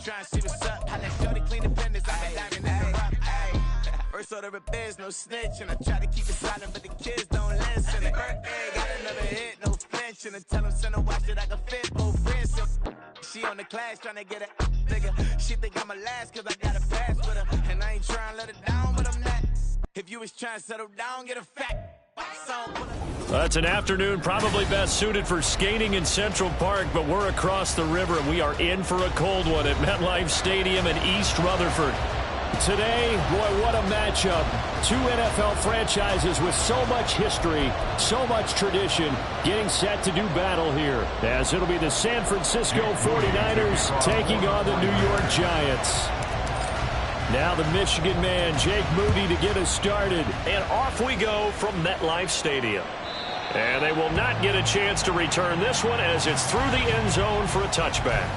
trying to see what's up. I let shorty clean the business. I'm a diamond in the rough. First order of biz, no snitch. And I try to keep it silent, but the kids don't listen. The birthday got another hit, no flinch. And I tell them send a watch that I can fit both wrists. She on the class trying to get it nigga. She think I'm a last cause I got a pass with her. And I ain't trying to let it down, but I'm not. If you was trying to settle down, get a fact. That's an afternoon probably best suited for skating in Central Park, but we're across the river and we are in for a cold one at MetLife Stadium in East Rutherford. Today, boy, what a matchup. Two NFL franchises with so much history, so much tradition, getting set to do battle here, as it'll be the San Francisco 49ers taking on the New York Giants. Now the Michigan man, Jake Moody, to get us started. And off we go from MetLife Stadium. And they will not get a chance to return this one as it's through the end zone for a touchback.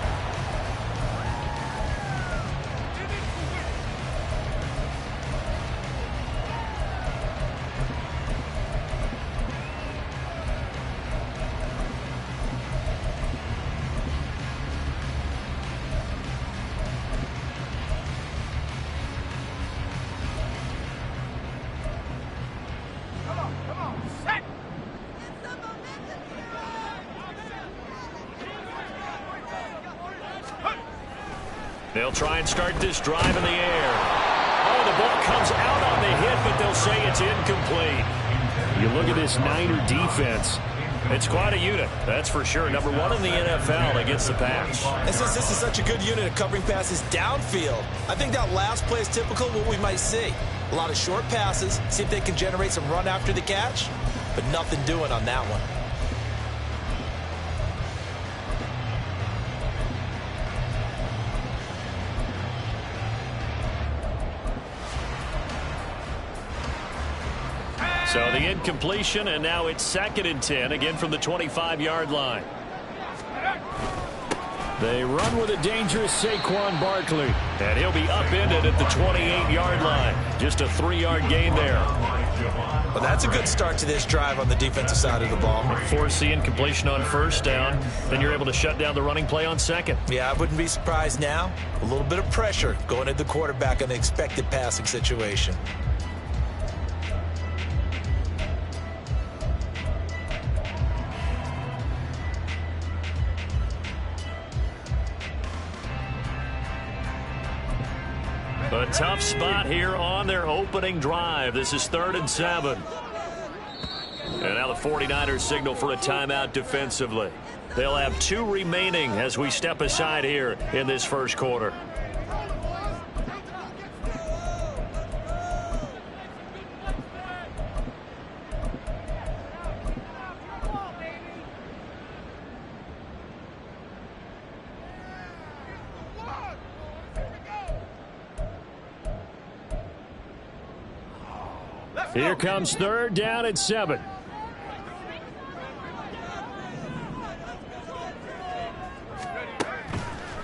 They'll try and start this drive in the air. Oh, the ball comes out on the hit, but they'll say it's incomplete. You look at this Niner defense. It's quite a unit, that's for sure. Number one in the NFL against the pass. And since this is such a good unit of covering passes downfield, I think that last play is typical of what we might see. A lot of short passes, see if they can generate some run after the catch, but nothing doing on that one. So the incompletion, and now it's 2nd and 10, again from the 25-yard line. They run with a dangerous Saquon Barkley. And he'll be upended at the 28-yard line. Just a 3-yard gain there. Well, that's a good start to this drive on the defensive side of the ball. Force the incompletion on 1st down. Then you're able to shut down the running play on 2nd. Yeah, I wouldn't be surprised now. A little bit of pressure going at the quarterback in an expected passing situation. A tough spot here on their opening drive. This is 3rd and 7. And now the 49ers signal for a timeout defensively. They'll have 2 remaining as we step aside here in this first quarter. Here comes 3rd down and 7.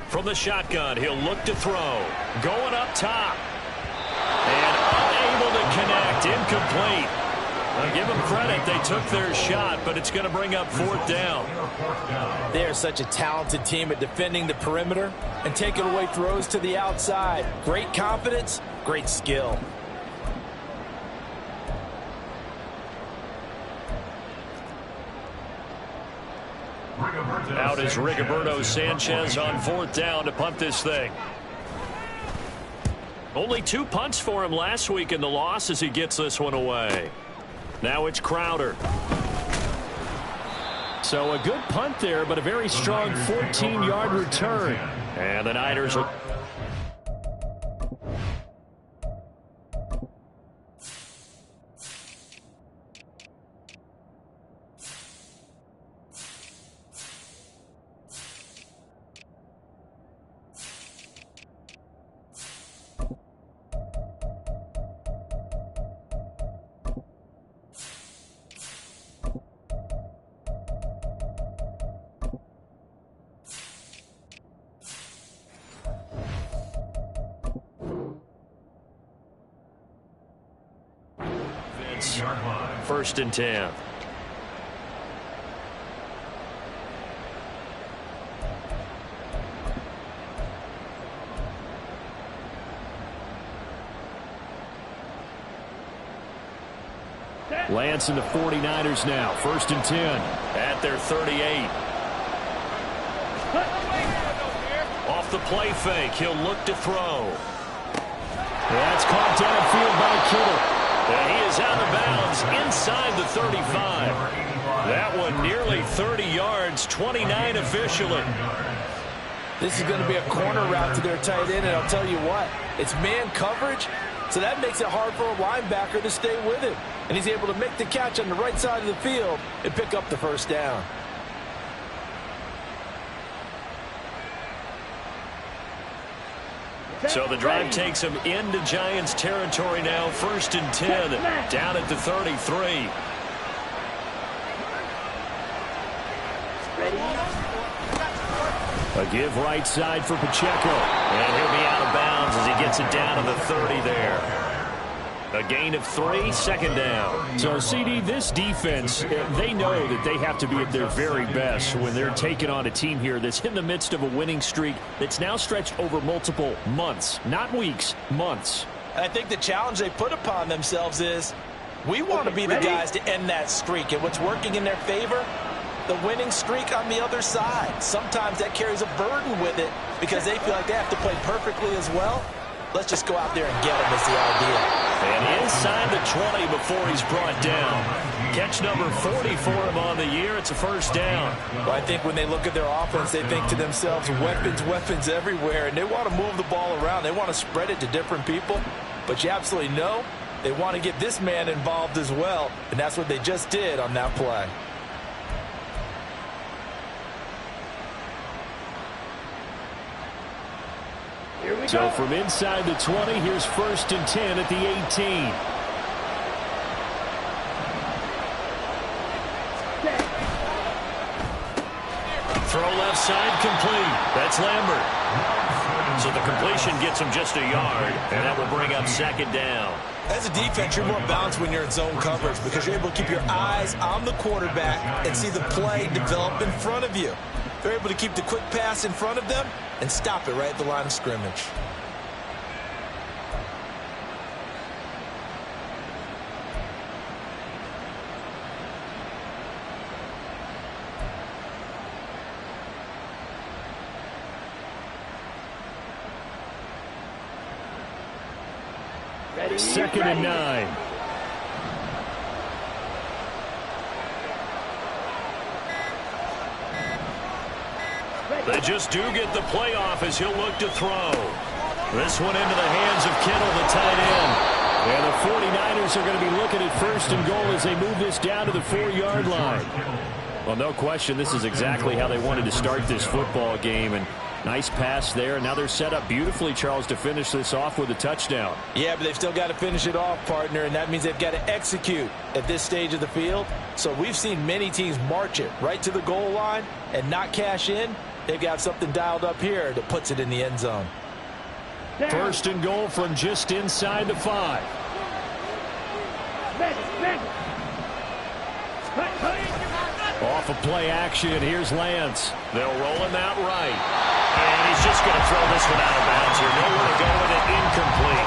From the shotgun, he'll look to throw. Going up top. And unable to connect. Incomplete. I'll give them credit. They took their shot, but it's going to bring up 4th down. They're such a talented team at defending the perimeter and taking away throws to the outside. Great confidence, great skill. Out is Rigoberto Sanchez on 4th down to punt this thing. Only 2 punts for him last week in the loss as he gets this one away. Now it's Crowder. So a good punt there, but a very strong 14-yard return. And the Niners will... First and 10. Lance and the 49ers now. 1st and 10 at their 38. Off the play fake, he'll look to throw. That's caught downfield by Kittle. And he is out of bounds inside the 35. That one nearly 30 yards, 29 officially. This is going to be a corner route to their tight end, and I'll tell you what, it's man coverage, so that makes it hard for a linebacker to stay with him. And he's able to make the catch on the right side of the field and pick up the first down. So the drive takes him into Giants territory now. 1st and 10 down at the 33. A give right side for Pacheco. And he'll be out of bounds as he gets it down to the 30 there. A gain of 3, 2nd down. So, CD, this defense, they know that they have to be at their very best when they're taking on a team here that's in the midst of a winning streak that's now stretched over multiple months, not weeks, months. And I think the challenge they put upon themselves is we want to be the guys to end that streak. And what's working in their favor? The winning streak on the other side. Sometimes that carries a burden with it because they feel like they have to play perfectly as well. Let's just go out there and get him is the idea. And inside the 20 before he's brought down. Catch number 40 for him on the year. It's a 1st down. Well, I think when they look at their offense, they think to themselves, weapons, weapons everywhere. And they want to move the ball around. They want to spread it to different people. But you absolutely know they want to get this man involved as well. And that's what they just did on that play. So from inside the 20, here's 1st and 10 at the 18. Throw left side complete. That's Lambert. So the completion gets him just a yard, and that will bring up 2nd down. As a defense, you're more balanced when you're in zone coverage because you're able to keep your eyes on the quarterback and see the play develop in front of you. They're able to keep the quick pass in front of them and stop it right at the line of scrimmage. Ready, 2nd and 9. They just do get the playoff as he'll look to throw. This one into the hands of Kittle, the tight end. And the 49ers are going to be looking at 1st and goal as they move this down to the 4-yard line. Well, no question, this is exactly how they wanted to start this football game. And nice pass there. Now they're set up beautifully, Charles, to finish this off with a touchdown. Yeah, but they've still got to finish it off, partner, and that means they've got to execute at this stage of the field. So we've seen many teams march it right to the goal line and not cash in. They've got something dialed up here that puts it in the end zone. 1st and goal from just inside the 5. Off of play action, here's Lance. They'll roll him out right. And he's just going to throw this one out of bounds here. Nowhere to go with it, incomplete.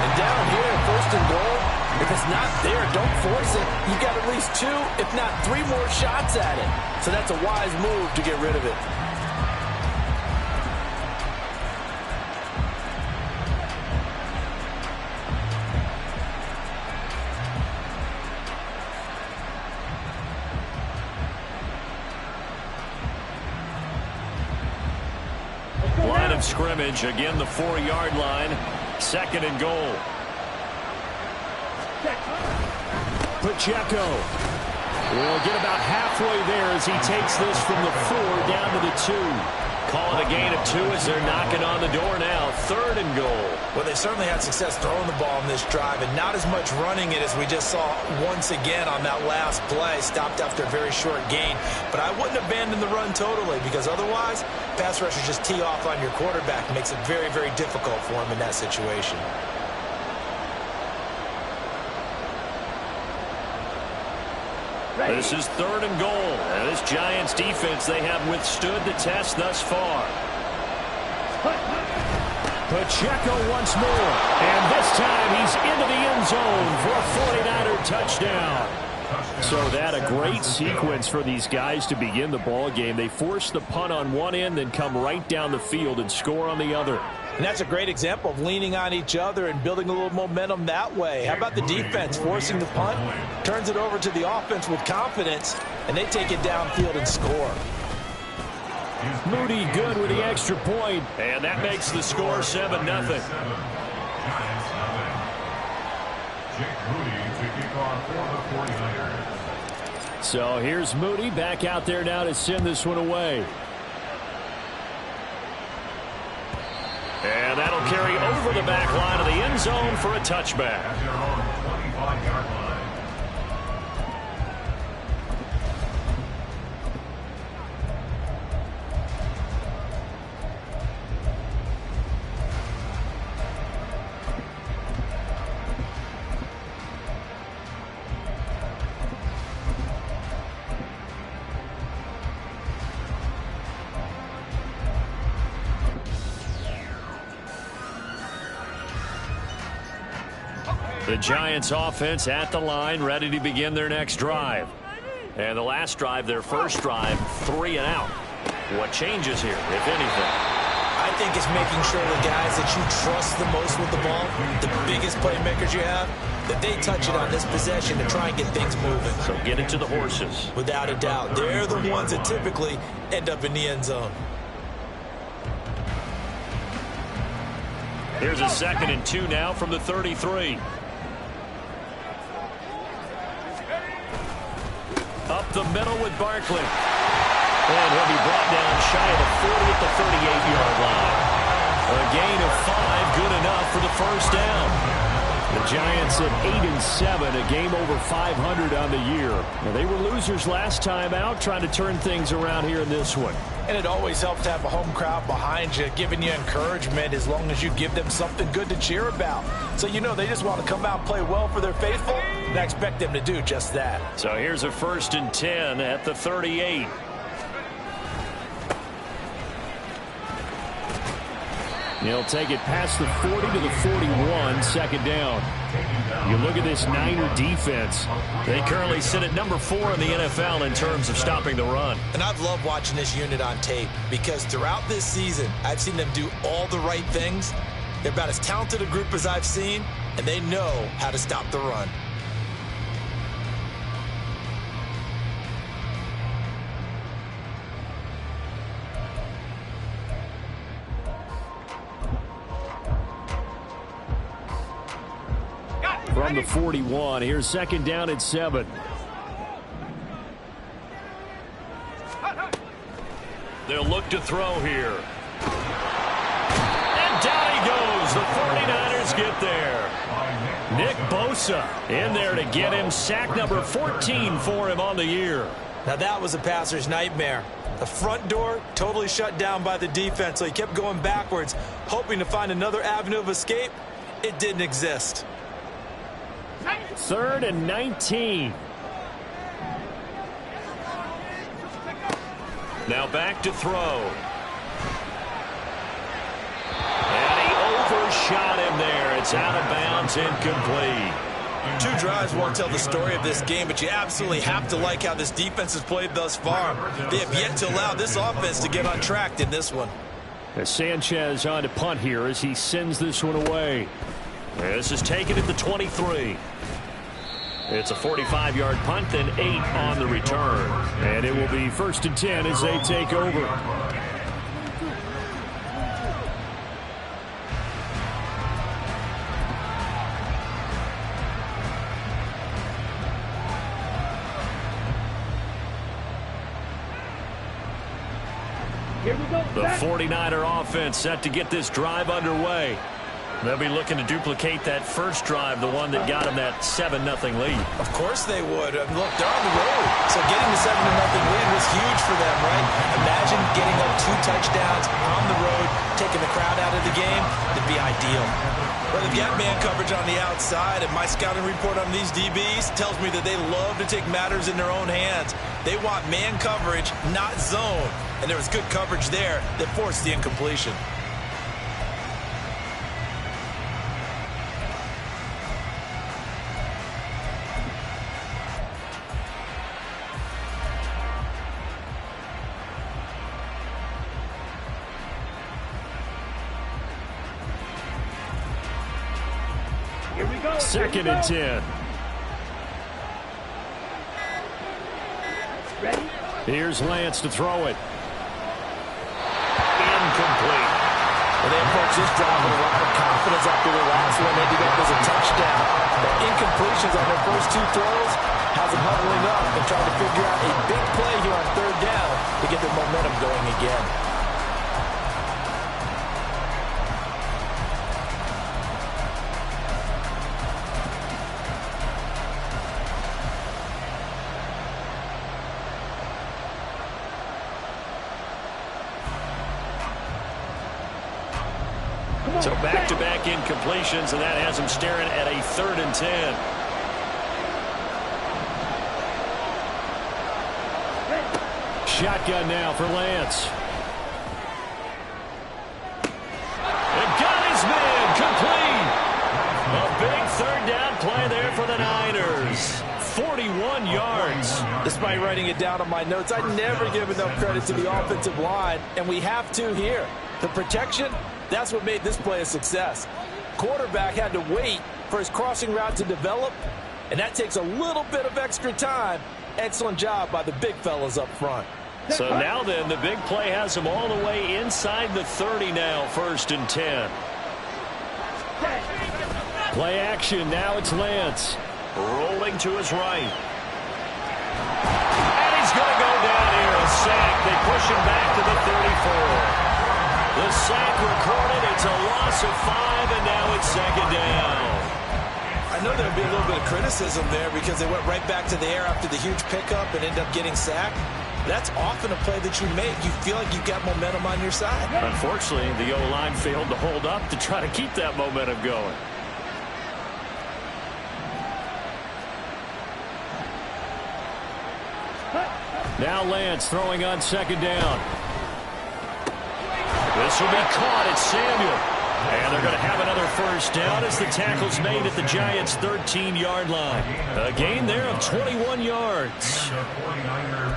And down here, 1st and goal, if it's not there, don't force it. You've got at least 2, if not 3 more shots at it. So that's a wise move to get rid of it. Line of scrimmage, again the 4-yard line. 2nd and goal. Pacheco will get about halfway there as he takes this from the 4 down to the 2. Call it a gain of 2 as they're knocking on the door now. 3rd and goal. Well, they certainly had success throwing the ball in this drive and not as much running it as we just saw once again on that last play. Stopped after a very short gain. But I wouldn't abandon the run totally because otherwise, pass rushers just tee off on your quarterback. Makes it very, very difficult for him in that situation. This is 3rd and goal. And this Giants defense, they have withstood the test thus far. Pacheco once more. And this time he's into the end zone for a 49er touchdown. So that a great sequence for these guys to begin the ball game. They force the punt on one end, then come right down the field and score on the other. And that's a great example of leaning on each other and building a little momentum that way. How about the defense forcing the punt, turns it over to the offense with confidence, and they take it downfield and score. Moody good with the extra point, and that makes the score 7-0. So here's Moody back out there now to send this one away. And that'll carry over the back line of the end zone for a touchback. The Giants offense at the line, ready to begin their next drive. And the last drive, their first drive, 3 and out. What changes here, if anything? I think it's making sure the guys that you trust the most with the ball, the biggest playmakers you have, that they touch it on this possession to try and get things moving. So get it to the horses. Without a doubt. They're the ones that typically end up in the end zone. Here's a 2nd and 2 now from the 33. Up the middle with Barkley. And he'll be brought down shy of the 40 at the 38-yard line. A gain of 5, good enough for the first down. The Giants at 8-7, a game over 500 on the year. Now, they were losers last time out, trying to turn things around here in this one. And it always helps to have a home crowd behind you, giving you encouragement as long as you give them something good to cheer about. So you know they just want to come out and play well for their faithful, and I expect them to do just that. So here's a 1st and 10 at the 38. He'll take it past the 40 to the 41, 2nd down. You look at this Niner defense. They currently sit at number 4 in the NFL in terms of stopping the run. And I've loved watching this unit on tape because throughout this season, I've seen them do all the right things. They're about as talented a group as I've seen, and they know how to stop the run. From the 41, here's 2nd down at 7. They'll look to throw here. And down he goes. The 49ers get there. Nick Bosa in there to get him. Sack number 14 for him on the year. Now that was a passer's nightmare. The front door totally shut down by the defense, so he kept going backwards, hoping to find another avenue of escape. It didn't exist. 3rd and 19. Now back to throw. And he overshot him there. It's out of bounds, incomplete. 2 drives won't tell the story of this game, but you absolutely have to like how this defense has played thus far. They have yet to allow this offense to get on track in this one. As Sanchez on to punt here as he sends this one away. This is taken at the 23. It's a 45-yard punt, then 8 on the return. And it will be 1st and 10 as they take over. The 49er offense set to get this drive underway. They'll be looking to duplicate that first drive, the one that got them that 7-0 lead. Of course they would. Look, they're on the road. So getting the 7-0 lead was huge for them, right? Imagine getting up 2 touchdowns on the road, taking the crowd out of the game. It'd be ideal. But they've got man coverage on the outside, and my scouting report on these DBs tells me that they love to take matters in their own hands. They want man coverage, not zone. And there was good coverage there that forced the incompletion. 2nd and 10. Ready? Here's Lance to throw it. Incomplete. Well, they approach this drive with a lot of confidence after their last one ended up as a touchdown. The incompletions on their first 2 throws has them huddling up and trying to figure out a big play here on 3rd down to get their momentum going again. So back-to-back incompletions, and that has them staring at a 3rd and 10. Shotgun now for Lance. And got his man complete. A big 3rd down play there for the Niners. 41 yards. Despite writing it down on my notes, I never give enough credit to the offensive line, and we have to here. The protection, that's what made this play a success. Quarterback had to wait for his crossing route to develop, and that takes a little bit of extra time. Excellent job by the big fellas up front. So now then, the big play has them all the way inside the 30 now, 1st and 10. Play action, now it's Lance. Rolling to his right. And he's going to go down here, a sack. They push him back to the 34. The sack recorded, it's a loss of 5, and now it's 2nd down. I know there'll be a little bit of criticism there because they went right back to the air after the huge pickup and ended up getting sacked. That's often a play that you make. You feel like you've got momentum on your side. Unfortunately, the O-line failed to hold up to try to keep that momentum going. Now Lance throwing on 2nd down. This will be caught. It's Samuel. And they're going to have another 1st down as the tackle's made at the Giants' 13-yard line. A gain there of 21 yards.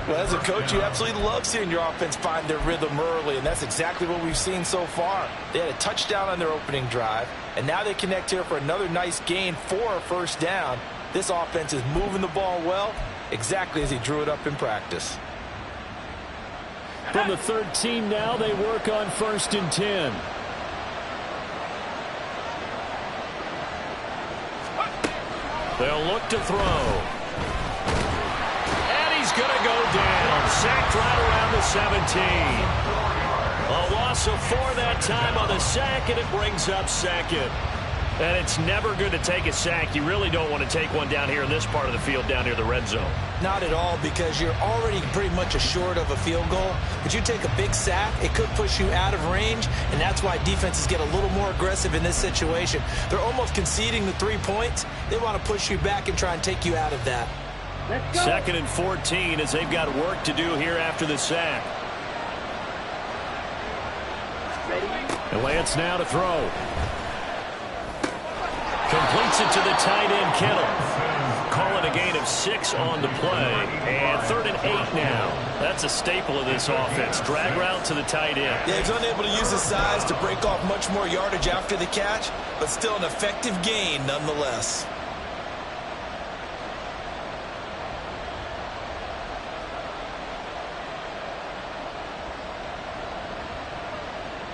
Well, as a coach, you absolutely love seeing your offense find their rhythm early, and that's exactly what we've seen so far. They had a touchdown on their opening drive, and now they connect here for another nice gain for a 1st down. This offense is moving the ball well, exactly as he drew it up in practice. From the 13 now, they work on 1st and 10. They'll look to throw. And he's going to go down. Sacked right around the 17. A loss of 4 that time on the sack, and it brings up 2nd. And it's never good to take a sack. You really don't want to take one down here in this part of the field, down near the red zone. Not at all, because you're already pretty much assured of a field goal. But you take a big sack, it could push you out of range, and that's why defenses get a little more aggressive in this situation. They're almost conceding the 3 points. They want to push you back and try and take you out of that. 2nd and 14 as they've got work to do here after the sack. And Lance now to throw. Completes it to the tight end, Kittle. Call it a gain of 6 on the play. And 3rd and 8 now. That's a staple of this offense. Drag route to the tight end. Yeah, he's unable to use his size to break off much more yardage after the catch, but still an effective gain nonetheless.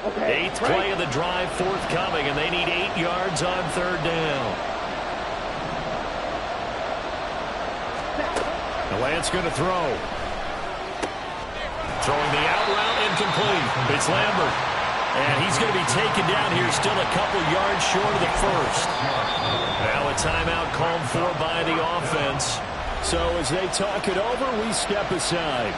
Okay. 8th play of the drive forthcoming, and they need 8 yards on 3rd down. The Lance going to throw. Throwing the out route, incomplete. It's Lambert. And he's going to be taken down here, still a couple yards short of the 1st. Now a timeout called for by the offense. So as they talk it over, we step aside.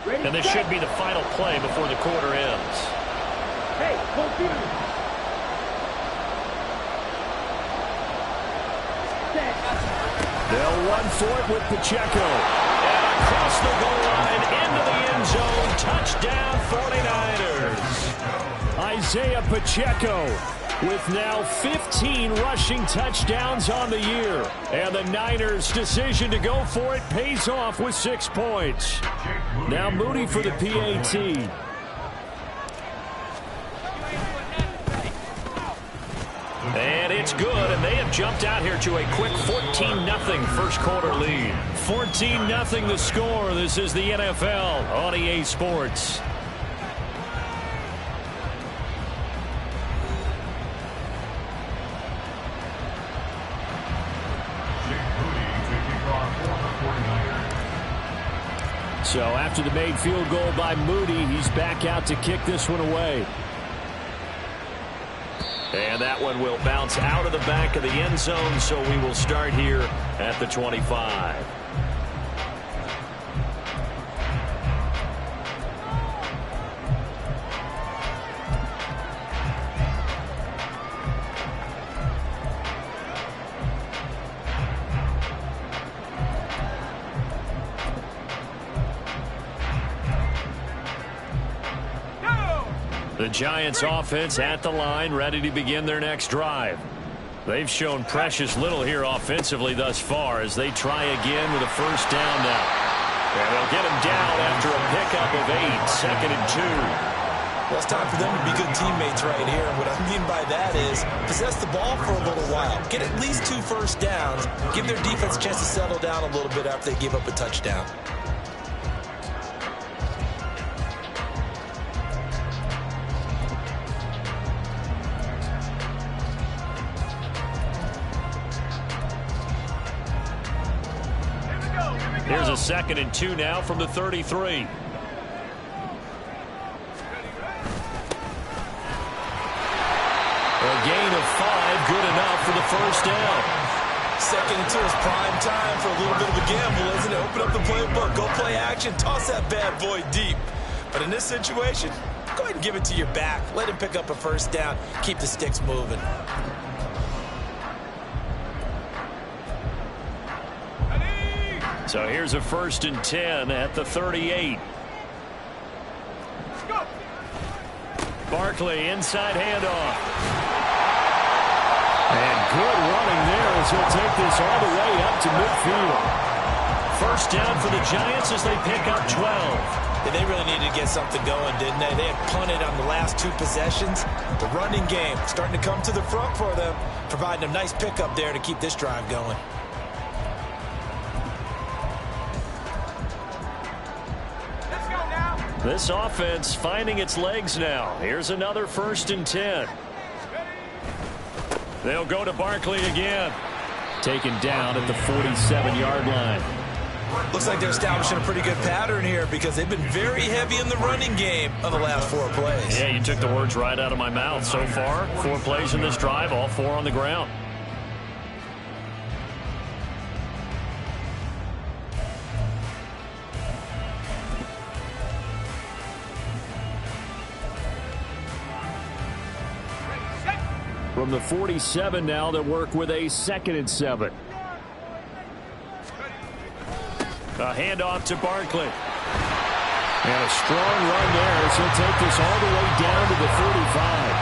And this should be the final play before the quarter ends. They'll run for it with Pacheco. And across the goal line into the end zone. Touchdown 49ers. Isaiah Pacheco with now 15 rushing touchdowns on the year. And the Niners' decision to go for it pays off with 6 points. Now Moody for the PAT. And it's good, and they have jumped out here to a quick 14-0 first quarter lead. 14-0 the score. This is the NFL on EA Sports. So after the made field goal by Moody, he's back out to kick this one away. And that one will bounce out of the back of the end zone, so we will start here at the 25. The Giants offense at the line, ready to begin their next drive. They've shown precious little here offensively thus far as they try again with a first down now. And they'll get him down after a pickup of 8, 2nd and 2. Well, it's time for them to be good teammates right here. And what I mean by that is possess the ball for a little while. Get at least 2 first downs. Give their defense a chance to settle down a little bit after they give up a touchdown. Here's a 2nd and 2 now from the 33. A gain of 5, good enough for the first down. 2nd and 2 is prime time for a little bit of a gamble, isn't it? Open up the playbook, go play action, toss that bad boy deep. But in this situation, go ahead and give it to your back. Let him pick up a first down, keep the sticks moving. So here's a 1st and 10 at the 38. Barkley inside handoff. And good running there as he'll take this all the way up to midfield. First down for the Giants as they pick up 12. Yeah, they really needed to get something going, didn't they? They had punted on the last 2 possessions. The running game starting to come to the front for them, providing a nice pickup there to keep this drive going. This offense finding its legs now. Here's another 1st and 10. They'll go to Barkley again. Taken down at the 47-yard line. Looks like they're establishing a pretty good pattern here because they've been very heavy in the running game on the last 4 plays. Yeah, you took the words right out of my mouth. So far, 4 plays in this drive, all 4 on the ground. From the 47 now, they work with a 2nd and 7. A handoff to Barkley. And a strong run there as he'll take this all the way down to the 45.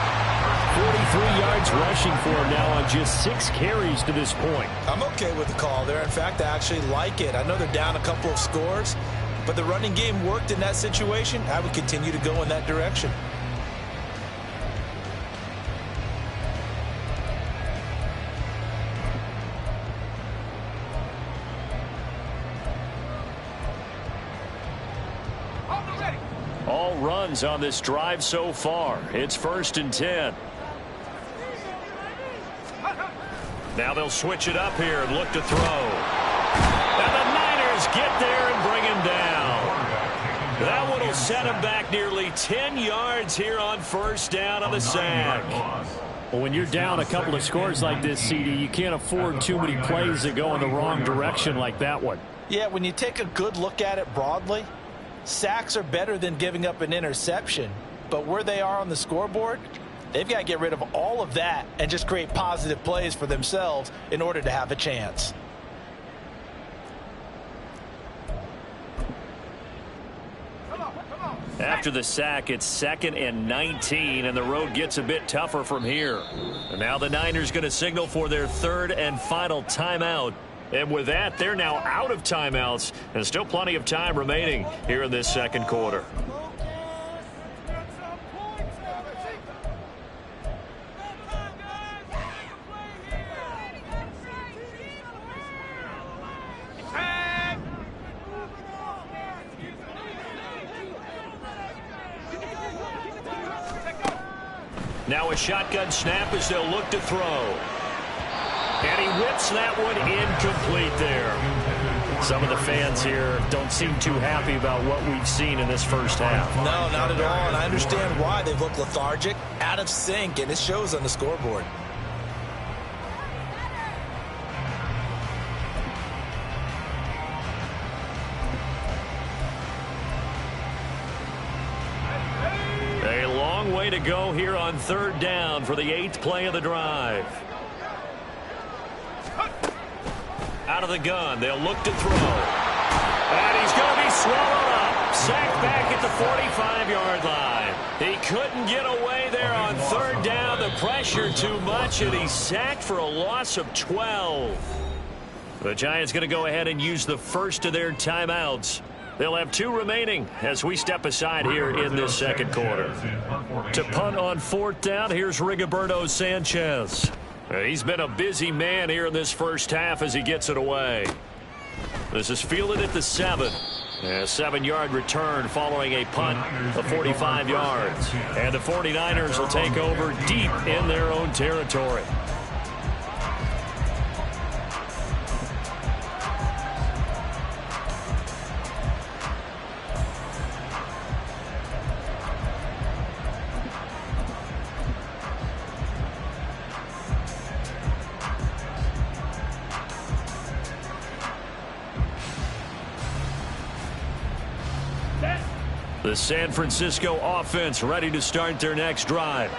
43 yards rushing for him now on just 6 carries to this point. I'm okay with the call there. In fact, I actually like it. I know they're down a couple of scores, but the running game worked in that situation. I would continue to go in that direction. All runs on this drive so far. It's 1st and 10. Now they'll switch it up here and look to throw. And the Niners get there and bring him down. That one will set him back nearly 10 yards here on first down on the sack. Well, when you're down a couple of scores like this, CD, you can't afford too many plays that go in the wrong direction like that one. Yeah, when you take a good look at it broadly, sacks are better than giving up an interception, but where they are on the scoreboard, they've got to get rid of all of that and just create positive plays for themselves in order to have a chance. After the sack, it's 2nd and 19, and the road gets a bit tougher from here. And now the Niners going to signal for their 3rd and final timeout. And with that, they're now out of timeouts, and still plenty of time remaining here in this second quarter. Now a shotgun snap as they'll look to throw. And he whips that one incomplete there. Some of the fans here don't seem too happy about what we've seen in this first half. No, not at all, and I understand why. They've looked lethargic, out of sync, and it shows on the scoreboard. A long way to go here on 3rd down for the 8th play of the drive. Out of the gun, they'll look to throw. And he's going to be swallowed up. Sacked back at the 45-yard line. He couldn't get away there on 3rd down. The pressure too much, and he's sacked for a loss of 12. The Giants going to go ahead and use the first of their timeouts. They'll have 2 remaining as we step aside here in this second quarter. To punt on 4th down, here's Rigoberto Sanchez. He's been a busy man here in this first half as he gets it away. This is fielded at the 7. A 7-yard return following a punt of 45 yards. And the 49ers will take over deep in their own territory. The San Francisco offense ready to start their next drive.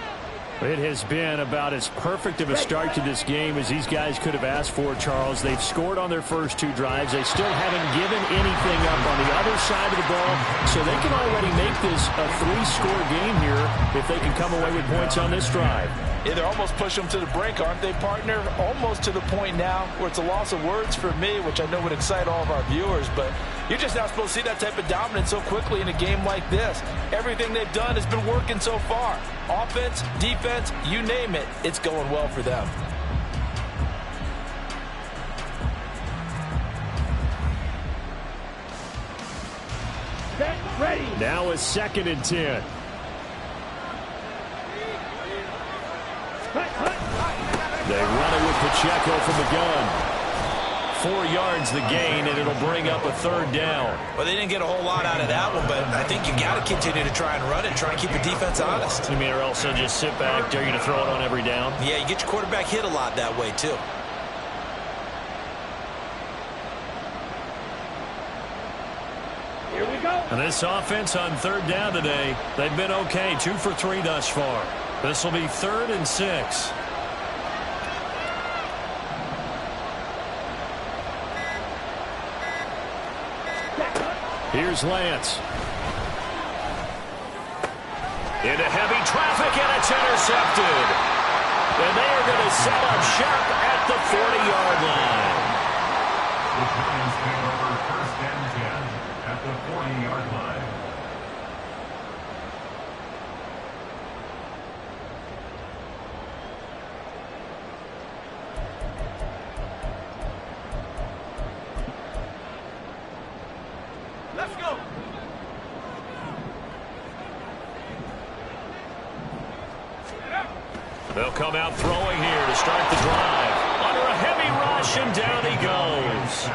It has been about as perfect of a start to this game as these guys could have asked for, Charles. They've scored on their first 2 drives. They still haven't given anything up on the other side of the ball, so they can already make this a 3-score game here if they can come away with points on this drive. Yeah, they're almost pushing them to the brink, aren't they, partner? Almost to the point now where it's a loss of words for me, which I know would excite all of our viewers, but you're just not supposed to see that type of dominance so quickly in a game like this. Everything they've done has been working so far. Offense, defense, you name it, it's going well for them. Ready. Now is 2nd and 10. They run it with Pacheco from the gun. 4 yards the gain, and it'll bring up a 3rd down. Well, they didn't get a whole lot out of that one, but I think you got to continue to try and run it, try and keep the defense honest. You mean, or else they'll just sit back, dare you to throw it on every down? Yeah, you get your quarterback hit a lot that way, too. Here we go. And this offense on 3rd down today, they've been okay, 2 for 3 thus far. This will be 3rd and 6. Here's Lance. Into heavy traffic, and it's intercepted. And they are going to set up shop at the 40-yard line. The Giants take over 1st and 10 at the 40-yard line. Let's go. They'll come out throwing here to start the drive. Under a heavy rush, and down he goes.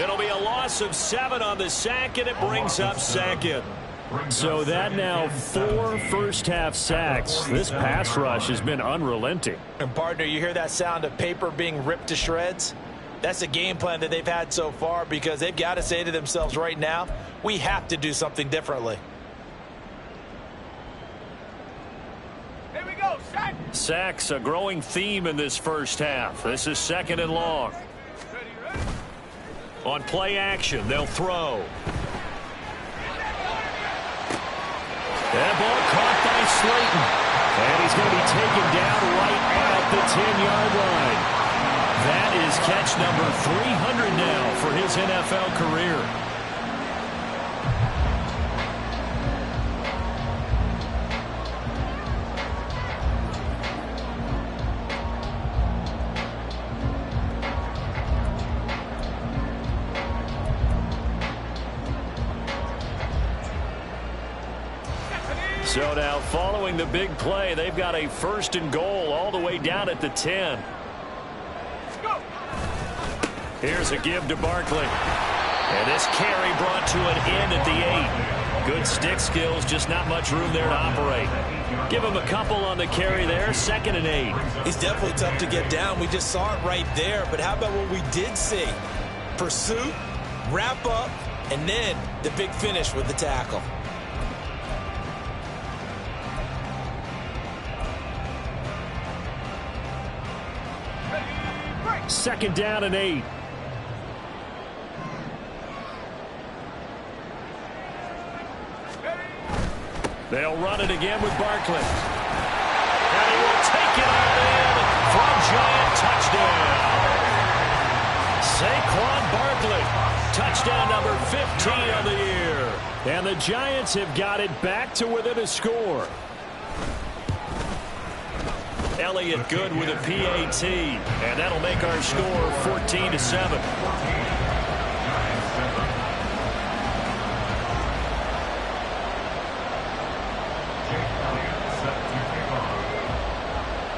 It'll be a loss of 7 on the sack, and it brings up 2nd. So that now 4 first-half sacks. This pass rush has been unrelenting. And, partner, you hear that sound of paper being ripped to shreds? That's the game plan that they've had so far, because they've got to say to themselves right now, we have to do something differently. Sacks, a growing theme in this first half. This is 2nd and long. On play action, they'll throw. That ball caught by Slayton. And he's going to be taken down right at the 10-yard line. That is catch number 300 now for his NFL career. So now, following the big play, they've got a 1st and goal all the way down at the 10. Here's a give to Barkley. And this carry brought to an end at the 8. Good stick skills, just not much room there to operate. Give him a couple on the carry there, 2nd and 8. He's definitely tough to get down. We just saw it right there. But how about what we did see? Pursuit, wrap up, and then the big finish with the tackle. 2nd down and 8. They'll run it again with Barkley. And he will take it all in for a giant touchdown. Saquon Barkley, touchdown number 15 of the year. And the Giants have got it back to within a score. Elliott good with a PAT, and that'll make our score 14-7.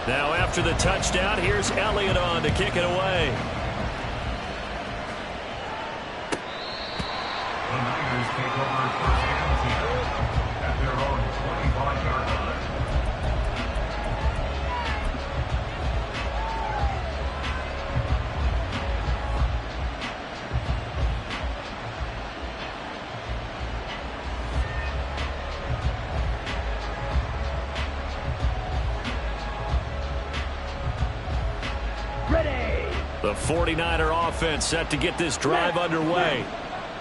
Now after the touchdown, here's Elliott on to kick it away. The Niners take over 1st and 10 at their own 25-yard line. The 49er offense set to get this drive underway.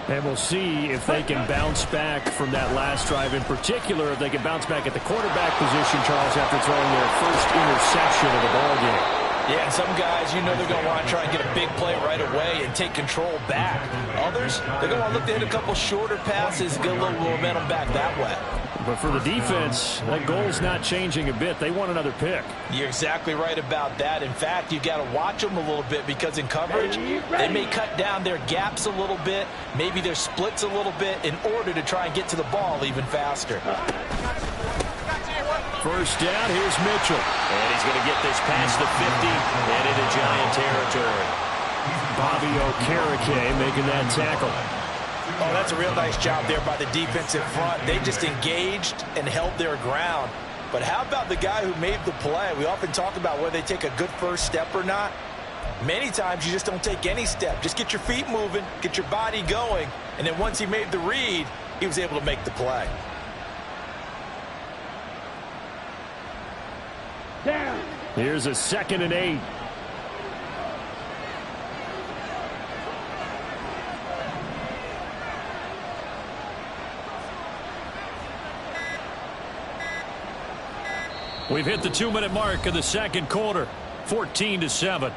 And we'll see if they can bounce back from that last drive. In particular, if they can bounce back at the quarterback position, Charles, after throwing their first interception of the ballgame. Yeah, and some guys, you know they're going to want to try and get a big play right away and take control back. Others, they're going to want to look to hit a couple shorter passes, get a little momentum back that way. But for the defense, that goal's not changing a bit. They want another pick. You're exactly right about that. In fact, you've got to watch them a little bit because in coverage, they may cut down their gaps a little bit, maybe their splits a little bit in order to try and get to the ball even faster. First down, here's Mitchell. And he's going to get this past the 50 and into Giant territory. Bobby Okereke making that tackle. Oh, that's a real nice job there by the defensive front. They just engaged and held their ground. But how about the guy who made the play? We often talk about whether they take a good first step or not. Many times you just don't take any step. Just get your feet moving, get your body going, and then once he made the read, he was able to make the play. Down. Here's a 2nd and 8. We've hit the 2-minute mark of the second quarter, 14-7.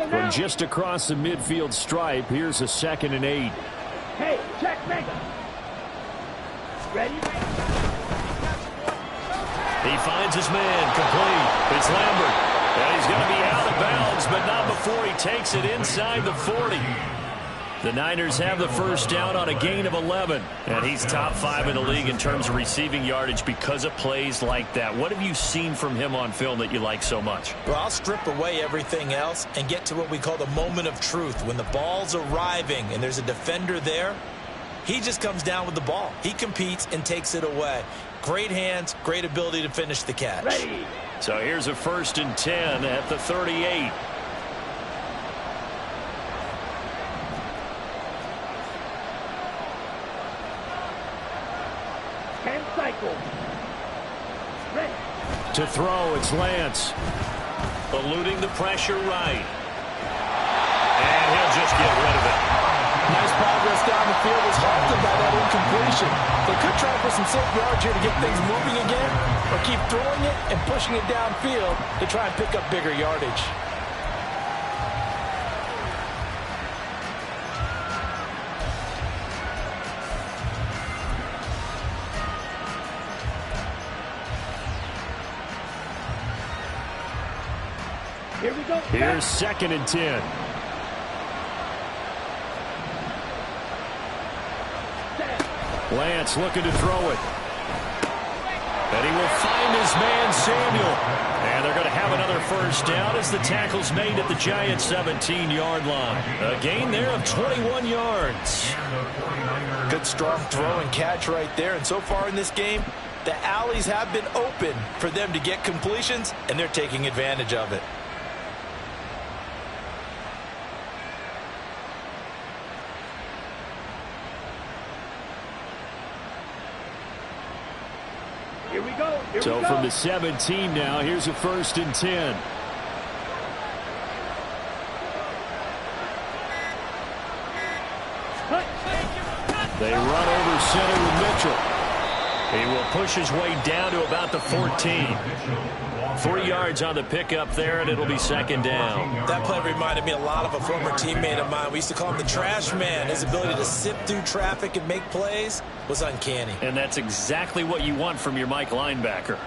From just across the midfield stripe, here's a 2nd and 8. Hey, check, make ready? He finds his man, complete. It's Lambert. And he's going to be out of bounds, but not before he takes it inside the 40. The Niners have the first down on a gain of 11. And he's top 5 in the league in terms of receiving yardage because of plays like that. What have you seen from him on film that you like so much? Well, I'll strip away everything else and get to what we call the moment of truth. When the ball's arriving and there's a defender there, he just comes down with the ball. He competes and takes it away. Great hands, great ability to finish the catch. Ready. So here's a 1st and 10 at the 38. Ready. To throw, it's Lance. Eluding the pressure right. And he'll just get rid of it. Nice progress down the field was halted by that incompletion. They could try for some safe yards here to get things moving again, or keep throwing it and pushing it downfield to try and pick up bigger yardage. Here we go. Here's 2nd and 10. Lance looking to throw it. And he will find his man, Samuel. And they're going to have another first down as the tackle's made at the Giants' 17-yard line. A gain there of 21 yards. Good strong throw and catch right there. And so far in this game, the alleys have been open for them to get completions, and they're taking advantage of it. Here we go. So from the 17 now, here's a 1st and 10. They run over center with Mitchell. He will push his way down to about the 14. 3 yards on the pickup there, and it'll be 2nd down. That play reminded me a lot of a former teammate of mine. We used to call him the trash man. His ability to sift through traffic and make plays was uncanny. And that's exactly what you want from your Mike linebacker.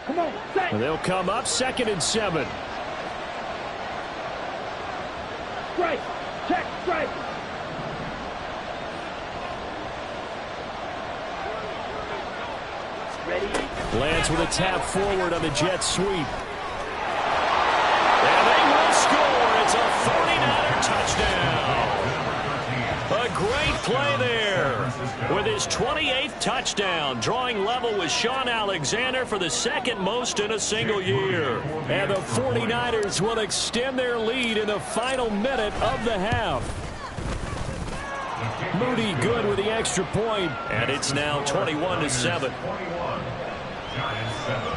Come on, set. And they'll come up 2nd and 7. Strike. Check, strike. Ready. Lance with a tap forward on the jet sweep. And they will score. It's a 49er touchdown. A great play there with his 28th touchdown, drawing level with Sean Alexander for the 2nd most in a single year. And the 49ers will extend their lead in the final minute of the half. Moody good with the extra point, and it's now 21-7. Giants 7.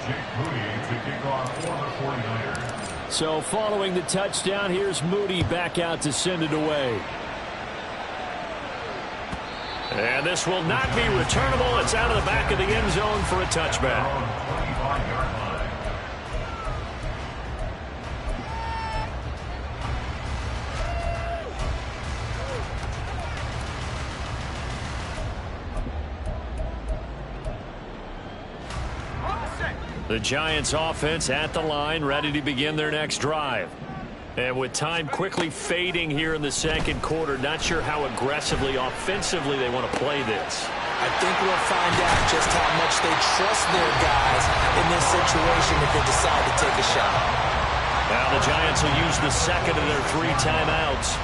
Jake Moody to kick off for the 49ers. So following the touchdown, here's Moody back out to send it away. And this will not be returnable. It's out of the back of the end zone for a touchback. 25-yard line. The Giants offense at the line, ready to begin their next drive. And with time quickly fading here in the 2nd quarter, not sure how aggressively, offensively they want to play this. I think we'll find out just how much they trust their guys in this situation if they decide to take a shot. Now the Giants will use the 2nd of their 3 timeouts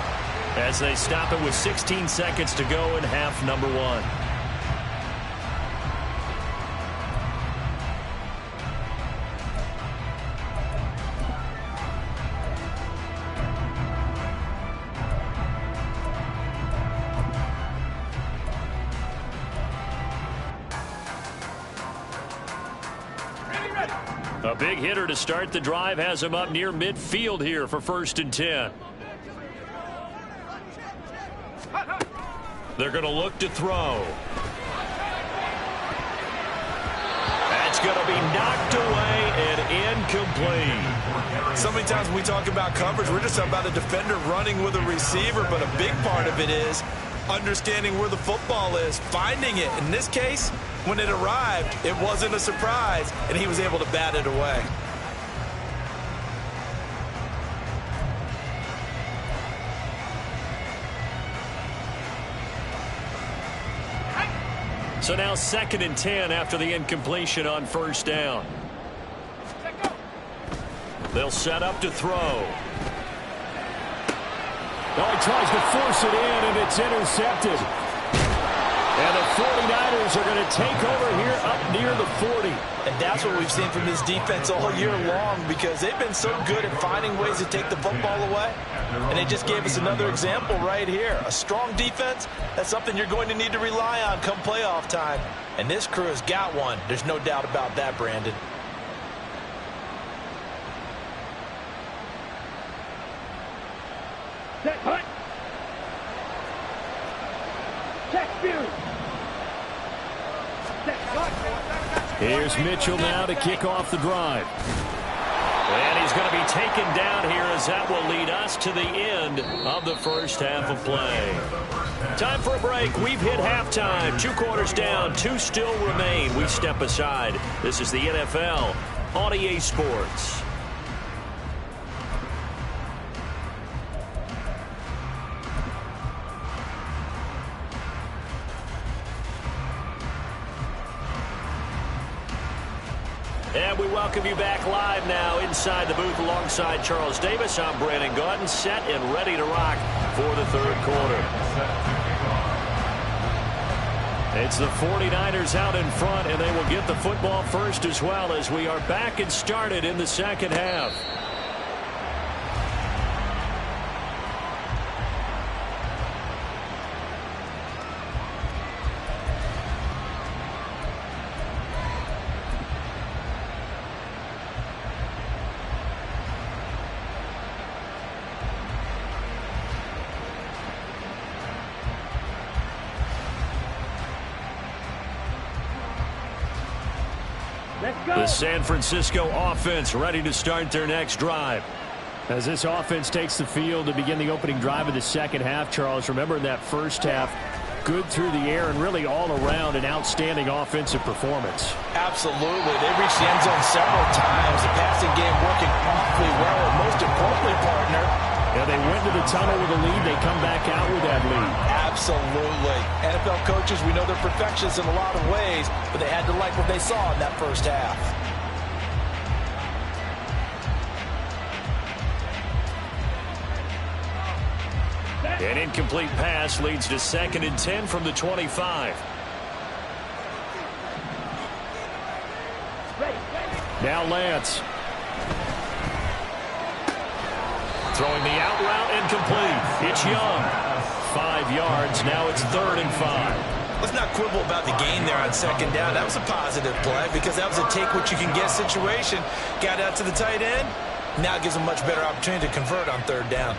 as they stop it with 16 seconds to go in half number 1. A big hitter to start the drive has him up near midfield here for 1st and 10. They're going to look to throw. That's going to be knocked away and incomplete. So many times when we talk about coverage, we're just talking about a defender running with a receiver, but a big part of it is understanding where the football is, finding it. In this case, when it arrived, it wasn't a surprise, and he was able to bat it away. So now 2nd and 10 after the incompletion on first down. They'll set up to throw. Oh, he tries to force it in, and it's intercepted. And the 49ers are going to take over here up near the 40. And that's what we've seen from this defense all year long, because they've been so good at finding ways to take the football away. And they just gave us another example right here. A strong defense, that's something you're going to need to rely on come playoff time. And this crew has got one. There's no doubt about that, Brandon. Set, hut. Check, Fury. Set, hut. Here's Mitchell now to kick off the drive. And he's going to be taken down here, as that will lead us to the end of the first half of play. Time for a break. We've hit halftime. 2 quarters down, 2 still remain. We step aside. This is the NFL on EA Sports. And we welcome you back live now inside the booth alongside Charles Davis. I'm Brandon Gaudin, set and ready to rock for the third quarter. It's the 49ers out in front, and they will get the football first as well, as we are back and started in the second half. The San Francisco offense ready to start their next drive. As this offense takes the field to begin the opening drive of the second half, Charles, remember in that first half, good through the air and really all around an outstanding offensive performance. Absolutely. They reached the end zone several times. The passing game working awfully well. And most importantly, partner, yeah, they went to the tunnel with a lead. They come back out with that lead. Absolutely. NFL coaches, we know they're perfectionists in a lot of ways, but they had to like what they saw in that first half. An incomplete pass leads to 2nd and 10 from the 25. Now Lance. Throwing the out route incomplete. It's Young. 5 yards. Now it's 3rd and 5. Let's not quibble about the gain there on second down. That was a positive play because that was a take-what-you-can-get situation. Got out to the tight end. Now it gives them much better opportunity to convert on 3rd down.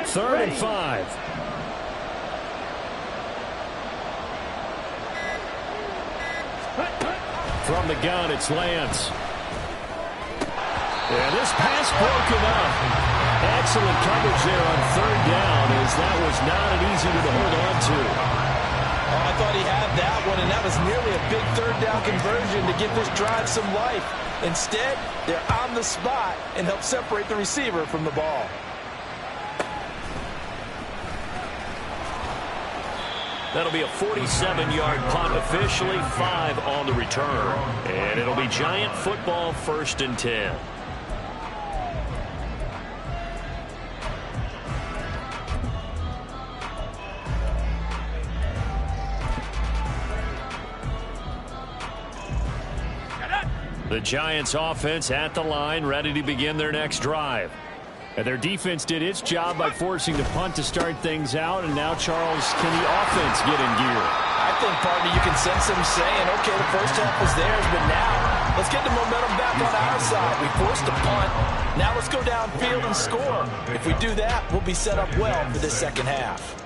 Third and 5. From the gun, it's Lance. And this pass broken up. Excellent coverage there on 3rd down, as that was not an easy one to hold on to. Oh, I thought he had that one, and that was nearly a big 3rd down conversion to give this drive some life. Instead, they're on the spot and help separate the receiver from the ball. That'll be a 47-yard punt, officially 5 on the return. And it'll be Giant football, 1st and 10. The Giants offense at the line, ready to begin their next drive. And their defense did its job by forcing the punt to start things out. And now, Charles, can the offense get in gear? I think, partner, you can sense them saying, okay, the first half was theirs, but now let's get the momentum back on our side. We forced a punt. Now let's go downfield and score. If we do that, we'll be set up well for this second half.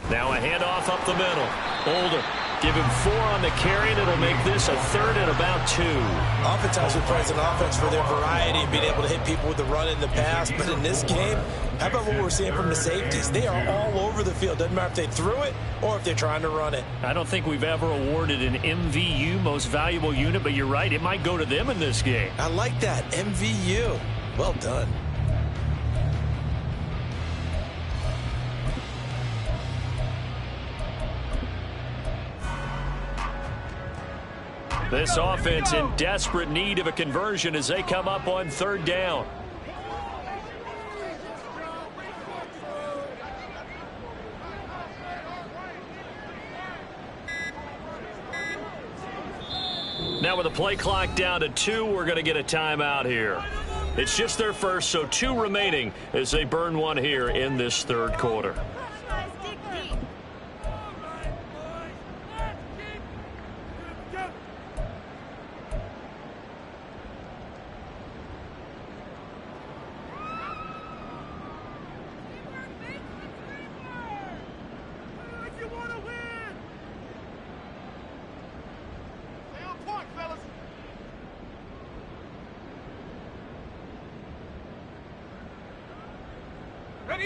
Now a handoff up the middle. Oldham, give him 4 on the carry, and it'll make this a 3rd and about 2. Oftentimes we praise an offense for their variety and being able to hit people with the run in the pass. But in this game, how about what we're seeing from the safeties? They are all over the field. Doesn't matter if they threw it or if they're trying to run it. I don't think we've ever awarded an MVU, most valuable unit, but you're right. It might go to them in this game. I like that. MVU. Well done. This offense in desperate need of a conversion as they come up on 3rd down. Now with the play clock down to 2, we're going to get a timeout here. It's just their first, so 2 remaining as they burn one here in this 3rd quarter.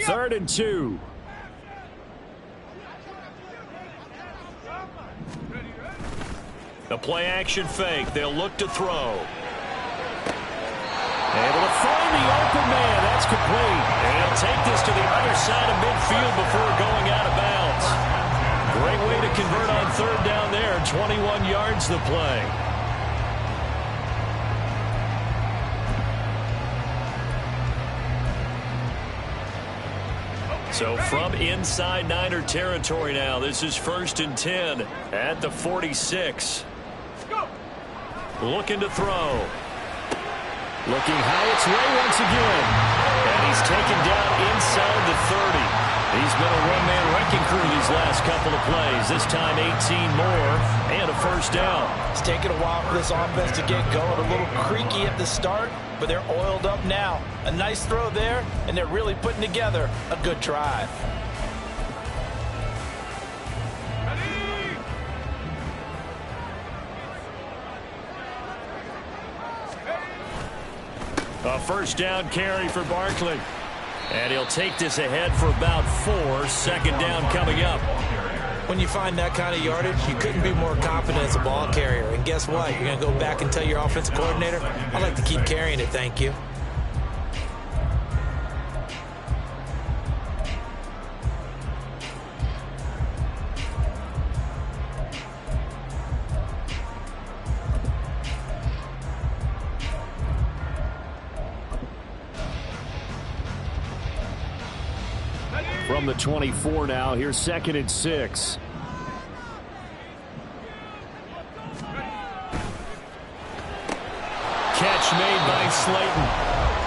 Third and 2. A play action fake. They'll look to throw. Able to find the open man. That's complete. And he'll take this to the other side of midfield before going out of bounds. Great way to convert on 3rd down there. 21 yards the play. So from inside Niner territory now, this is 1st and 10 at the 46. Looking to throw. Looking high its way once again. And he's taken down inside the 30. He's been a one-man wrecking crew these last couple of plays. This time 18 more and a 1st down. It's taken a while for this offense to get going. A little creaky at the start, but they're oiled up now. A nice throw there, and they're really putting together a good drive. A 1st down carry for Barkley. And he'll take this ahead for about 4. 2nd down coming up. When you find that kind of yardage, you couldn't be more confident as a ball carrier. And guess what? You're going to go back and tell your offensive coordinator, I'd like to keep carrying it, thank you. From the 24 now, here's 2nd and 6. Catch made by Slayton.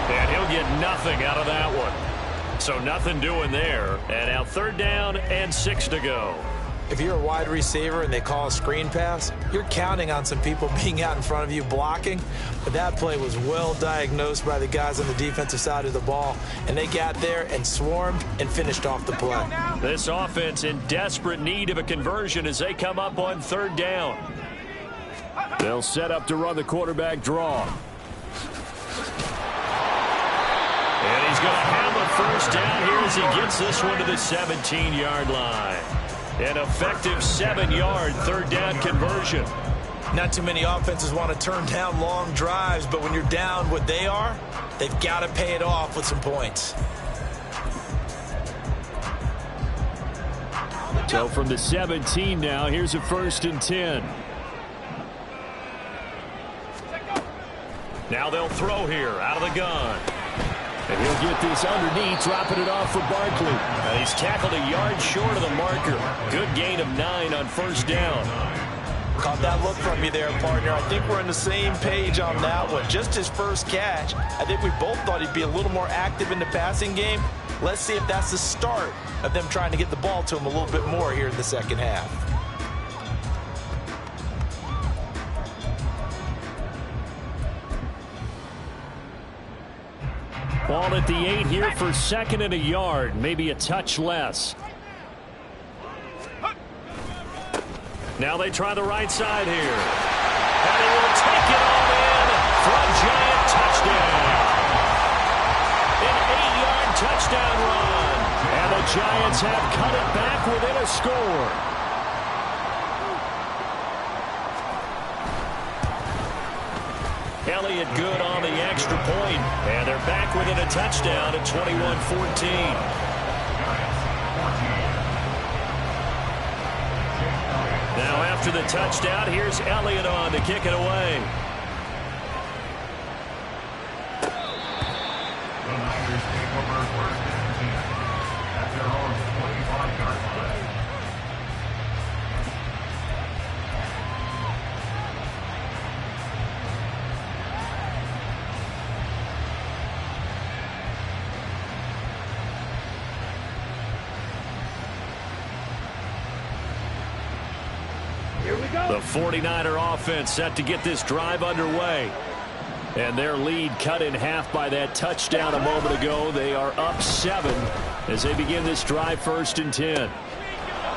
And he'll get nothing out of that one. So nothing doing there. And now 3rd down and 6 to go. If you're a wide receiver and they call a screen pass, you're counting on some people being out in front of you blocking. But that play was well diagnosed by the guys on the defensive side of the ball. And they got there and swarmed and finished off the play. This offense in desperate need of a conversion as they come up on 3rd down. They'll set up to run the quarterback draw. And he's going to have a 1st down here as he gets this one to the 17-yard line. An effective 7-yard 3rd down conversion. Not too many offenses want to turn down long drives, but when you're down what they are, they've got to pay it off with some points. So from the 17 now, here's a 1st and 10. Now they'll throw here out of the gun. And he'll get this underneath, dropping it off for Barkley. And he's tackled a yard short of the marker. Good gain of 9 on 1st down. Caught that look from you there, partner. I think we're on the same page on that one. Just his first catch. I think we both thought he'd be a little more active in the passing game. Let's see if that's the start of them trying to get the ball to him a little bit more here in the second half. Ball at the 8 here for 2nd and a yard. Maybe a touch less. Now they try the right side here. And he will take it all in for a giant touchdown. An 8-yard touchdown run. And the Giants have cut it back within a score. Elliott good on the extra point. And they're back within a touchdown at 21-14. Now after the touchdown, here's Elliott on to kick it away. The Niners take over 1st and 10 at their own 25-yard line. The 49er offense set to get this drive underway. And their lead cut in half by that touchdown a moment ago. They are up 7 as they begin this drive 1st and 10.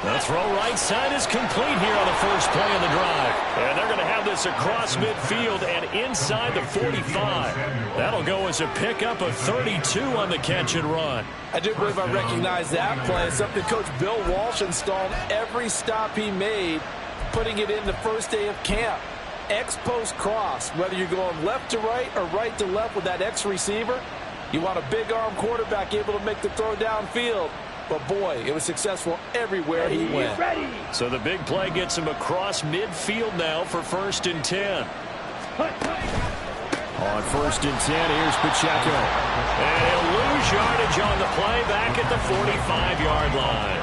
The throw right side is complete here on the first play of the drive. And they're going to have this across midfield and inside the 45. That'll go as a pickup of 32 on the catch and run. I do believe I recognize that play. It's something Coach Bill Walsh installed every stop he made, putting it in the first day of camp. X-post cross, whether you're going left to right or right to left with that X receiver, you want a big arm quarterback able to make the throw downfield. But boy, it was successful everywhere he went. So the big play gets him across midfield now for 1st and 10. On 1st and 10, here's Pacheco. And he'll lose yardage on the play back at the 45-yard line.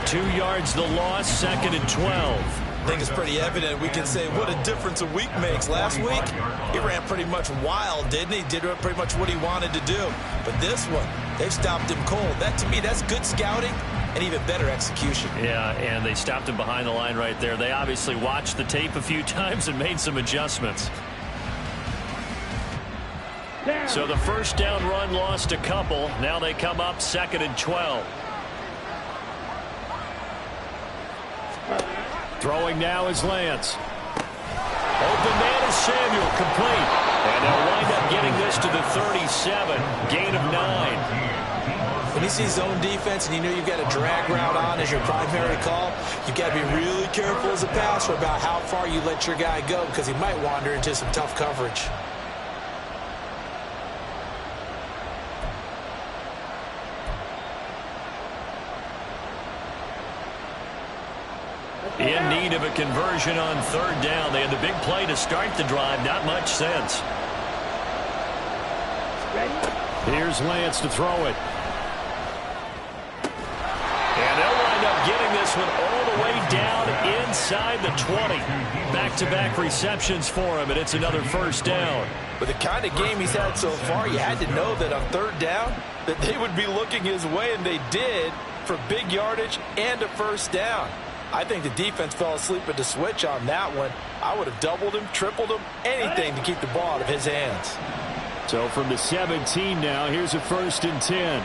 2 yards the loss, 2nd and 12. I think it's pretty evident. We can say what a difference a week makes. Last week, he ran pretty much wild, didn't he? Did pretty much what he wanted to do. But this one, they've stopped him cold. That, to me, that's good scouting and even better execution. Yeah, and they stopped him behind the line right there. They obviously watched the tape a few times and made some adjustments. So the first down run lost a couple. Now they come up 2nd and 12. Throwing now is Lance. Open man is Samuel, complete. And they'll wind up getting this to the 37. Gain of 9. When you see zone defense and you know you've got a drag route on as your primary call, you've got to be really careful as a passer about how far you let your guy go because he might wander into some tough coverage. In need of a conversion on 3rd down. They had the big play to start the drive. Not much sense. Here's Lance to throw it. And they'll wind up getting this one all the way down inside the 20. Back-to-back receptions for him, and it's another 1st down. With the kind of game he's had so far, you had to know that on 3rd down that they would be looking his way, and they did, for big yardage and a 1st down. I think the defense fell asleep at the switch on that one. I would have doubled him, tripled him, anything to keep the ball out of his hands. So from the 17 now, here's a 1st and 10.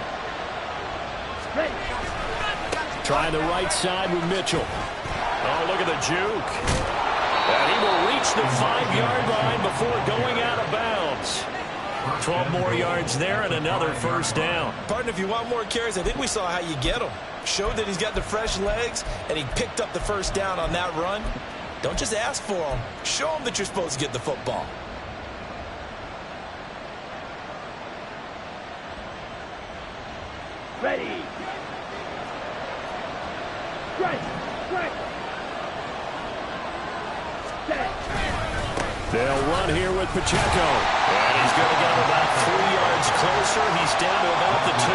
Trying the right side with Mitchell. Oh, look at the juke. And he will reach the 5-yard line before going out of bounds. 12 more yards there and another 1st down. Partner, if you want more carries, I think we saw how you get them. Showed that he's got the fresh legs, and he picked up the 1st down on that run. Don't just ask for them. Show them that you're supposed to get the football. Ready. Strike. Strike. Set. They'll run here with Pacheco. And he's going to get him about 3 yards closer. He's down to about the 2.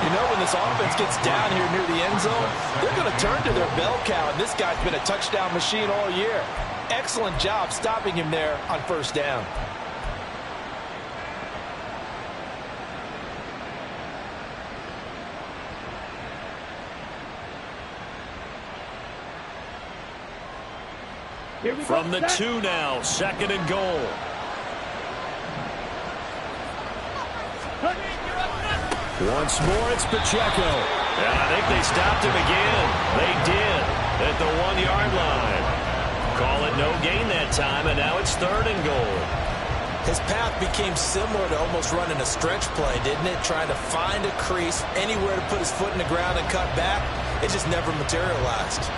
You know, when this offense gets down here near the end zone, they're going to turn to their bell cow, and this guy's been a touchdown machine all year. Excellent job stopping him there on first down. From the 2 now, 2nd and goal. Once more, it's Pacheco. And I think they stopped him again. They did at the 1-yard line. Call it no gain that time, and now it's 3rd and goal. His path became similar to almost running a stretch play, didn't it? Trying to find a crease, anywhere to put his foot in the ground and cut back. It just never materialized.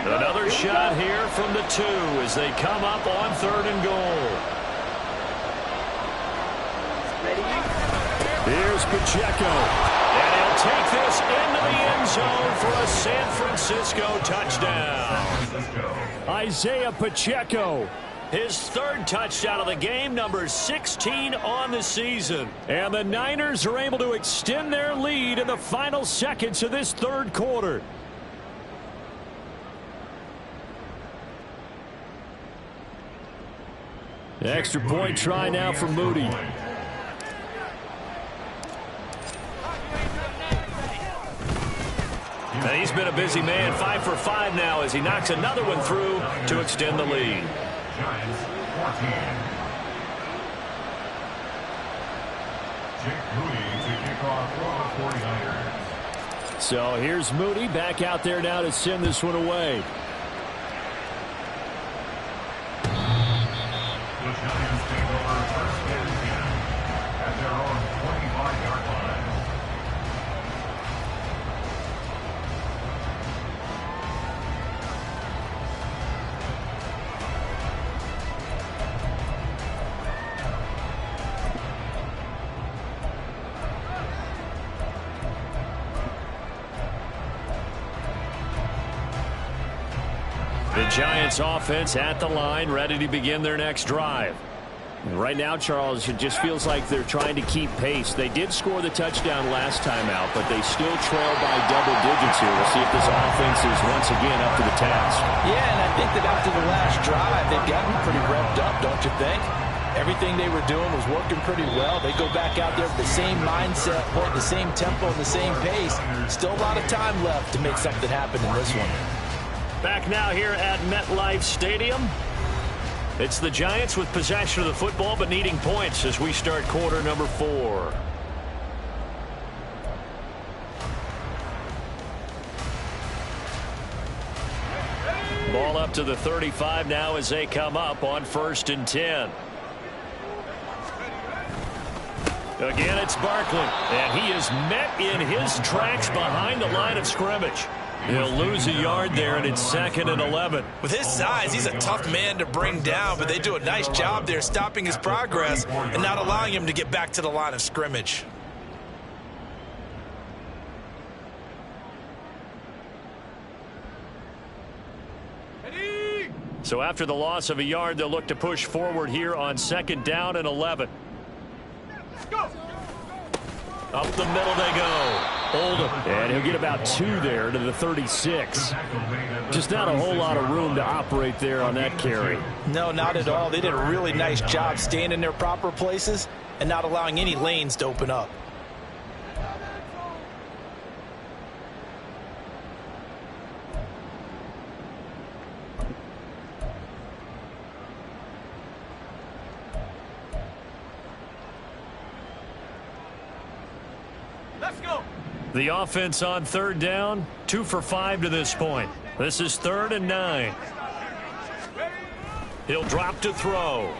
Another shot here from the 2 as they come up on 3rd and goal. Here's Pacheco. And he'll take this into the end zone for a San Francisco touchdown. Isaiah Pacheco. His 3rd touchdown of the game, number 16 on the season. And the Niners are able to extend their lead in the final seconds of this 3rd quarter. Extra point try now for Moody. And he's been a busy man, 5 for 5 now as he knocks another one through to extend the lead. Giants 14. Jake Moody to kick off for the 49ers. So here's Moody back out there now to send this one away. The Giants take over 1st and 10 at their own 25-yard line. The Giants offense at the line, ready to begin their next drive. And right now, Charles, it just feels like they're trying to keep pace. They did score the touchdown last time out, but they still trail by double digits here. We'll see if this offense is once again up to the task. Yeah, and I think that after the last drive, they've gotten pretty revved up, don't you think? Everything they were doing was working pretty well. They go back out there with the same mindset, the same tempo, and the same pace. Still a lot of time left to make something happen in this one. Back now here at MetLife Stadium. It's the Giants with possession of the football but needing points as we start quarter number 4. Ball up to the 35 now as they come up on 1st and 10. Again, it's Barkley, and he is met in his tracks behind the line of scrimmage. He'll lose a yard there, and it's 2nd and 11. With his size, he's a tough man to bring down, but they do a nice job there stopping his progress and not allowing him to get back to the line of scrimmage. So after the loss of a yard, they'll look to push forward here on 2nd down and 11. Up the middle they go. Oldham. And he'll get about 2 there to the 36. Just not a whole lot of room to operate there on that carry. No, not at all. They did a really nice job staying in their proper places and not allowing any lanes to open up. The offense on 3rd down, 2 for 5 to this point. This is 3rd and 9. He'll drop to throw.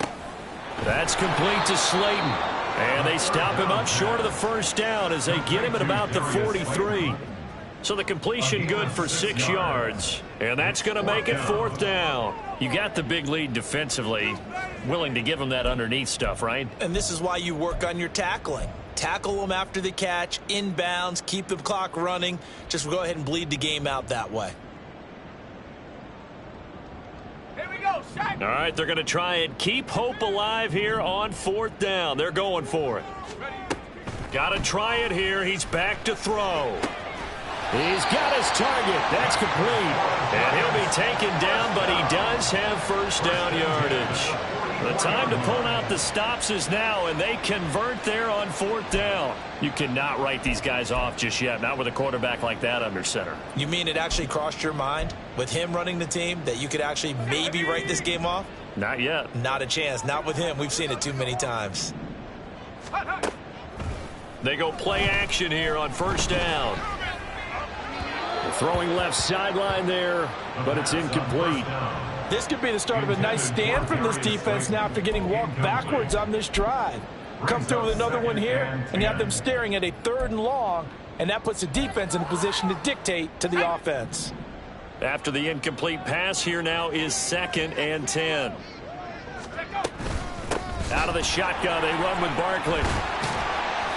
That's complete to Slayton. And they stop him up short of the 1st down as they get him at about the 43. So the completion good for 6 yards, and that's going to make it 4th down. You got the big lead defensively, willing to give them that underneath stuff, right? And this is why you work on your tackling. Tackle them after the catch, inbounds, keep the clock running. Just go ahead and bleed the game out that way. Here we go, Shaq. All right, they're going to try and keep hope alive here on 4th down. They're going for it. Got to try it here. He's back to throw. He's got his target. That's complete. And he'll be taken down, but he does have 1st down yardage. The time to pull out the stops is now, and they convert there on 4th down. You cannot write these guys off just yet, not with a quarterback like that under center. You mean it actually crossed your mind with him running the team that you could actually maybe write this game off? Not yet. Not a chance. Not with him. We've seen it too many times. They go play action here on 1st down. Throwing left sideline there, but it's incomplete. This could be the start of a nice stand from this defense now after getting walked backwards on this drive. Come through with another one here, and you have them staring at a 3rd and long, and that puts the defense in a position to dictate to the offense. After the incomplete pass, here now is 2nd and 10. Out of the shotgun, they run with Barkley.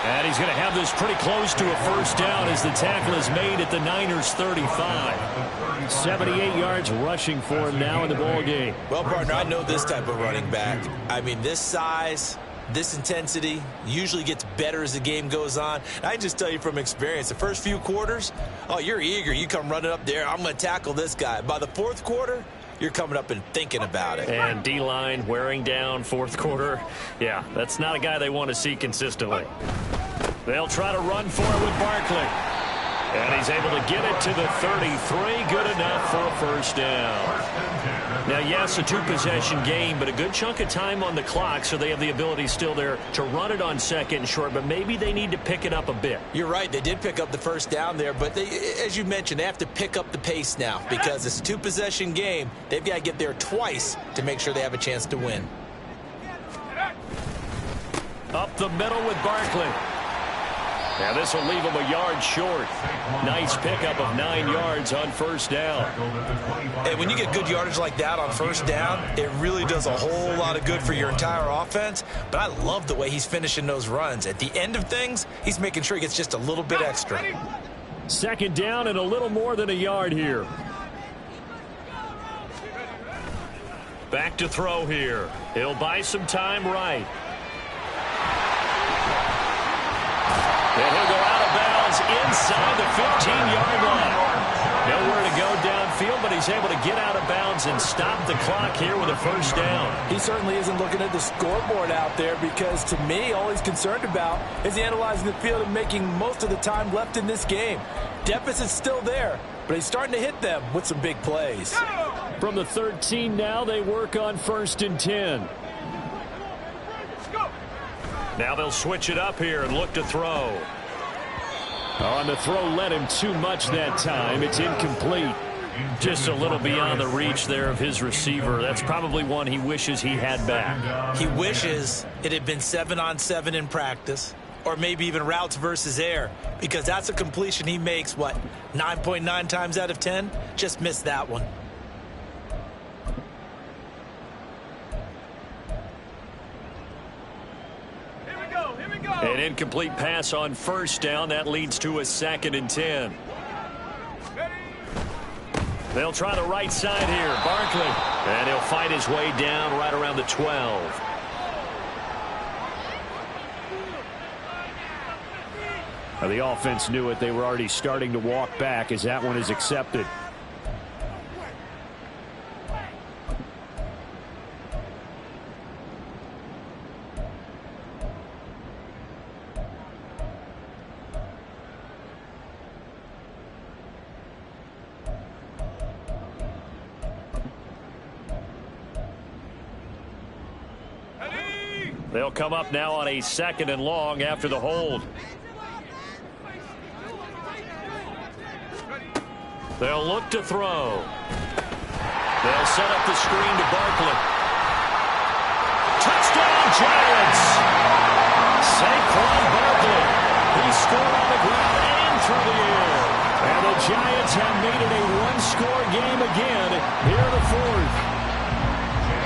And he's going to have this pretty close to a 1st down as the tackle is made at the Niners' 35. 78 yards rushing for him now in the ball game. Well, partner, I know this type of running back. I mean, this size, this intensity usually gets better as the game goes on. And I just tell you from experience, the first few quarters, oh, you're eager. You come running up there, I'm going to tackle this guy. By the 4th quarter, you're coming up and thinking about it. And D-line wearing down 4th quarter. Yeah, that's not a guy they want to see consistently. They'll try to run for it with Barkley. And he's able to get it to the 33. Good enough for a 1st down. Now, yes, a 2-possession game, but a good chunk of time on the clock, so they have the ability still there to run it on 2nd and short, but maybe they need to pick it up a bit. You're right. They did pick up the 1st down there, but they, as you mentioned, they have to pick up the pace now because it's a 2-possession game. They've got to get there twice to make sure they have a chance to win. Up the middle with Barkley. Now this will leave him a yard short. Nice pickup of 9 yards on 1st down. And when you get good yardage like that on 1st down, it really does a whole lot of good for your entire offense. But I love the way he's finishing those runs. At the end of things, he's making sure he gets just a little bit extra. 2nd down and a little more than a yard here. Back to throw here. He'll buy some time right. And he'll go out of bounds inside the 15-yard line. Nowhere to go downfield, but he's able to get out of bounds and stop the clock here with a 1st down. He certainly isn't looking at the scoreboard out there because, to me, all he's concerned about is analyzing the field and making most of the time left in this game. Deficit's still there, but he's starting to hit them with some big plays. From the 13 now, they work on 1st and 10. Now they'll switch it up here and look to throw. On the throw, led him too much that time. It's incomplete. Just a little beyond the reach there of his receiver. That's probably one he wishes he had back. He wishes it had been 7-on-7 in practice, or maybe even routes versus air, because that's a completion he makes, what, 9.9 times out of 10? Just missed that one. An incomplete pass on 1st down. That leads to a 2nd and 10. They'll try the right side here. Barkley. And he'll fight his way down right around the 12. The offense knew it. They were already starting to walk back as that one is accepted. They'll come up now on a 2nd and long after the hold. They'll look to throw. They'll set up the screen to Barkley. Touchdown, Giants! Saquon Barkley. He scored on the ground and through the air. And the Giants have made it a one-score game again here in the fourth.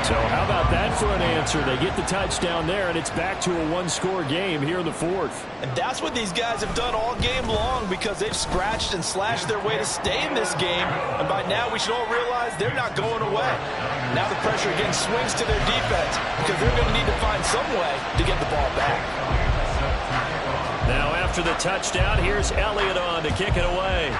So how about that for an answer? They get the touchdown there, and it's back to a one-score game here in the fourth. And that's what these guys have done all game long because they've scratched and slashed their way to stay in this game. And by now, we should all realize they're not going away. Now the pressure again swings to their defense because they're going to need to find some way to get the ball back. Now after the touchdown, here's Elliott on to kick it away.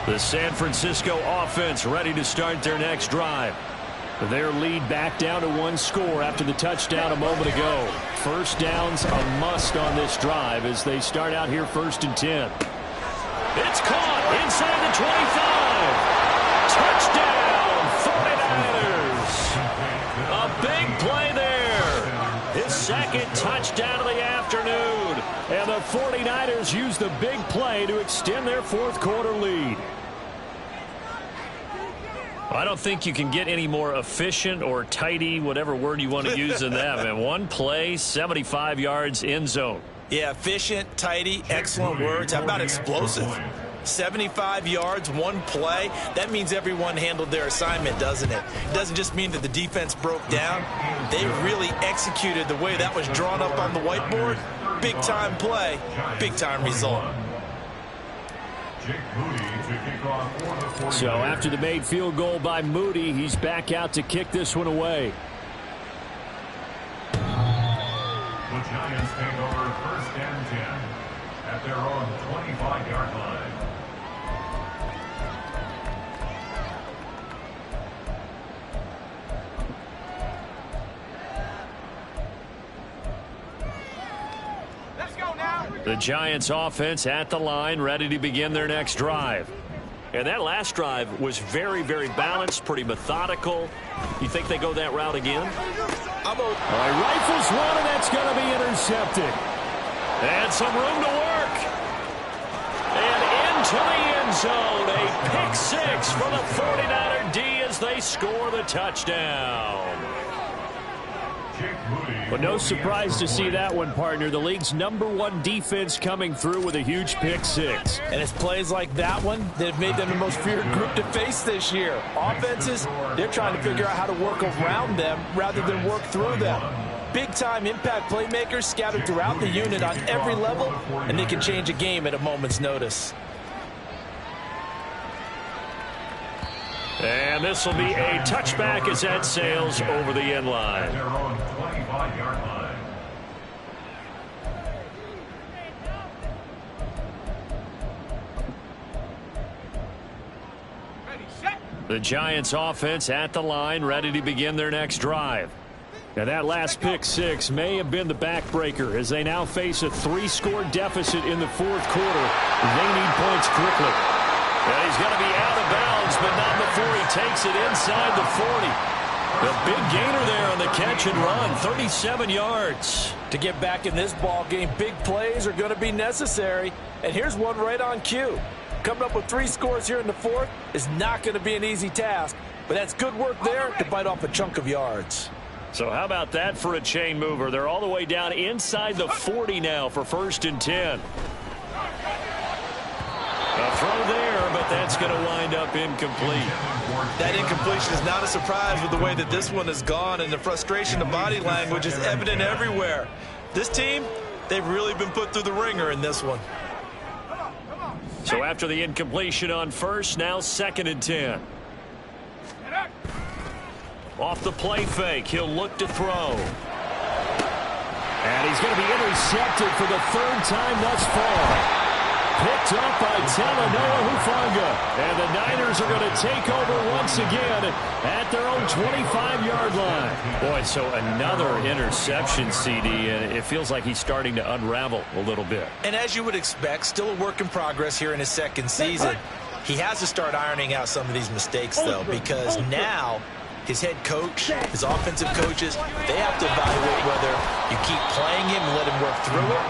The San Francisco offense ready to start their next drive. Their lead back down to one score after the touchdown a moment ago. First down's a must on this drive as they start out here 1st and 10. It's caught inside the 25. Touchdown, 49ers. A big play there. His second touchdown of the afternoon. And the 49ers use the big play to extend their fourth quarter lead. I don't think you can get any more efficient or tidy, whatever word you want to use in that. And one play, 75 yards, end zone. Yeah, efficient, tidy, excellent words. How about explosive? 75 yards, one play. That means everyone handled their assignment, doesn't it? It doesn't just mean that the defense broke down. They really executed the way that was drawn up on the whiteboard. Big-time play, big-time result. So after the made field goal by Moody, he's back out to kick this one away. The Giants take over 1st and 10 at their own 25-yard line. The Giants offense at the line, ready to begin their next drive. And that last drive was very, very balanced, pretty methodical. You think they go that route again? All right, rifles one, and that's going to be intercepted. And some room to work. And into the end zone. A pick six for the 49er D as they score the touchdown. But no surprise to see that one, partner. The league's #1 defense coming through with a huge pick six. And it's plays like that one that have made them the most feared group to face this year. Offenses, they're trying to figure out how to work around them rather than work through them. Big-time impact playmakers scattered throughout the unit on every level, and they can change a game at a moment's notice. And this will be a touchback as that sails over the end line. Their own 25-yard line. The Giants offense at the line, ready to begin their next drive. Now that last pick six may have been the backbreaker as they now face a 3-score deficit in the fourth quarter. They need points quickly. And he's going to be out of bounds, but not before he takes it inside the 40. A big gainer there on the catch and run, 37 yards. To get back in this ball game, big plays are going to be necessary. And here's one right on cue. Coming up with 3 scores here in the fourth is not going to be an easy task, but that's good work there to bite off a chunk of yards. So how about that for a chain mover? They're all the way down inside the 40 now for 1st and 10. A throw there, but that's going to wind up incomplete. That incompletion is not a surprise with the way that this one has gone, and the frustration of body language is evident everywhere. This team, they've really been put through the ringer in this one. So after the incompletion on first, now 2nd and 10. Off the play fake, he'll look to throw. And he's going to be intercepted for the 3rd time thus far. Picked up by Talanoa Hufanga. And the Niners are going to take over once again at their own 25-yard line. Boy, so another interception, CD, and it feels like he's starting to unravel a little bit. And as you would expect, still a work in progress here in his 2nd season. He has to start ironing out some of these mistakes, though, because now his head coach, his offensive coaches, they have to evaluate whether you keep playing him and let him work through it,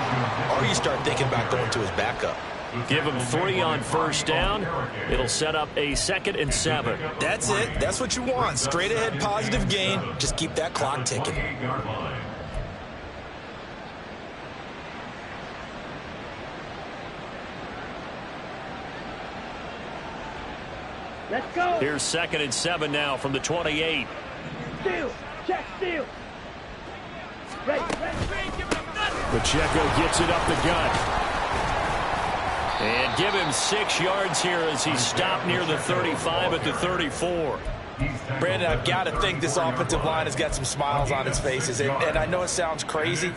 or you start thinking about going to his backup. Give him 3 on first down. It'll set up a 2nd and 7. That's it. That's what you want. Straight ahead, positive gain. Just keep that clock ticking. Let's go. Here's 2nd and 7 now from the 28. Steal. Check steal. Right. Pacheco gets it up the gut. And give him 6 yards here as he stopped near the 35 at the 34. Brandon, I've got to think this offensive line has got some smiles on its faces. And I know it sounds crazy,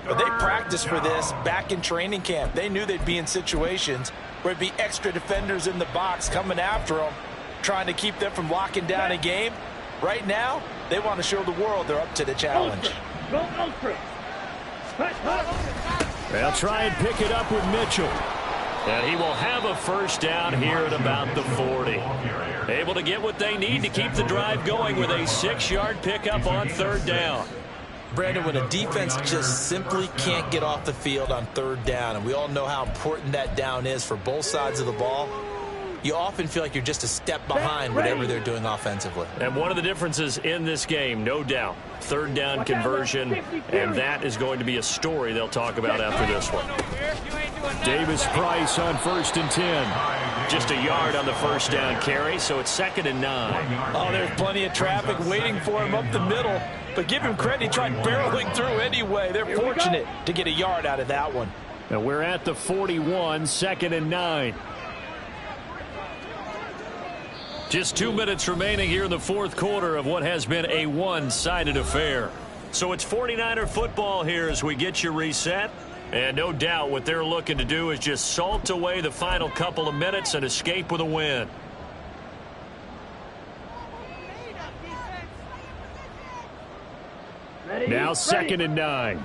but they practiced for this back in training camp. They knew they'd be in situations where it'd be extra defenders in the box coming after them, trying to keep them from locking down a game. Right now, they want to show the world they're up to the challenge. Go ultra. They'll try and pick it up with Mitchell. And he will have a first down here at about the 40. Able to get what they need to keep the drive going with a 6-yard pickup on 3rd down. Brandon, when a defense just simply can't get off the field on 3rd down, and we all know how important that down is for both sides of the ball, you often feel like you're just a step behind whatever they're doing offensively. And one of the differences in this game, no doubt, 3rd down conversion, and that is going to be a story they'll talk about after this one. Davis Price on 1st and 10. Just a yard on the first down carry, so it's 2nd and 9. Oh, there's plenty of traffic waiting for him up the middle. But give him credit, he tried barreling through anyway. They're fortunate to get a yard out of that one. And we're at the 41, 2nd and 9. Just 2 minutes remaining here in the 4th quarter of what has been a one-sided affair. So it's 49er football here as we get you reset. And no doubt what they're looking to do is just salt away the final couple of minutes and escape with a win. Now 2nd and 9.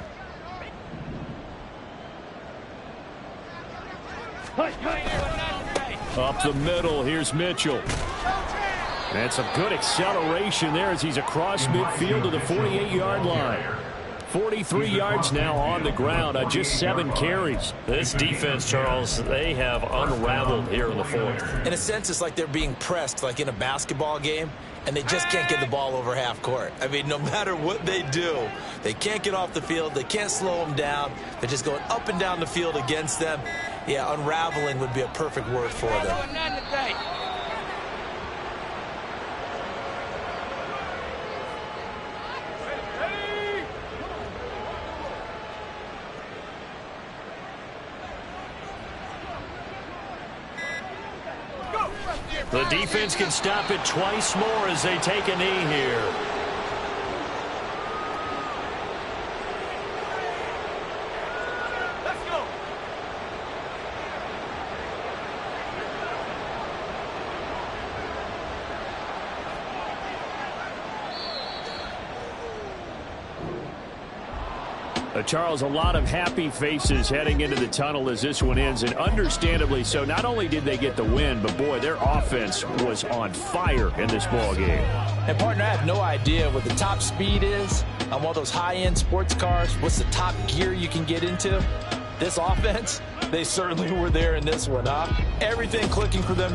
Up the middle, here's Mitchell. And some good acceleration there as he's across midfield to the 48-yard line. 43 yards now on the ground on just 7 carries. This defense, Charles, they have unraveled here in the 4th. In a sense, it's like they're being pressed like in a basketball game, and they just can't get the ball over half court. I mean, no matter what they do, they can't get off the field. They can't slow them down. They're just going up and down the field against them. Yeah, unraveling would be a perfect word for them. The defense can stop it twice more as they take a knee here. Let's go. Charles, a lot of happy faces heading into the tunnel as this one ends, and understandably so. Not only did they get the win, but boy, their offense was on fire in this ball game. And partner, I have no idea what the top speed is on one of those high-end sports cars. What's the top gear you can get into? This offense, they certainly were there in this one, huh? Everything clicking for them.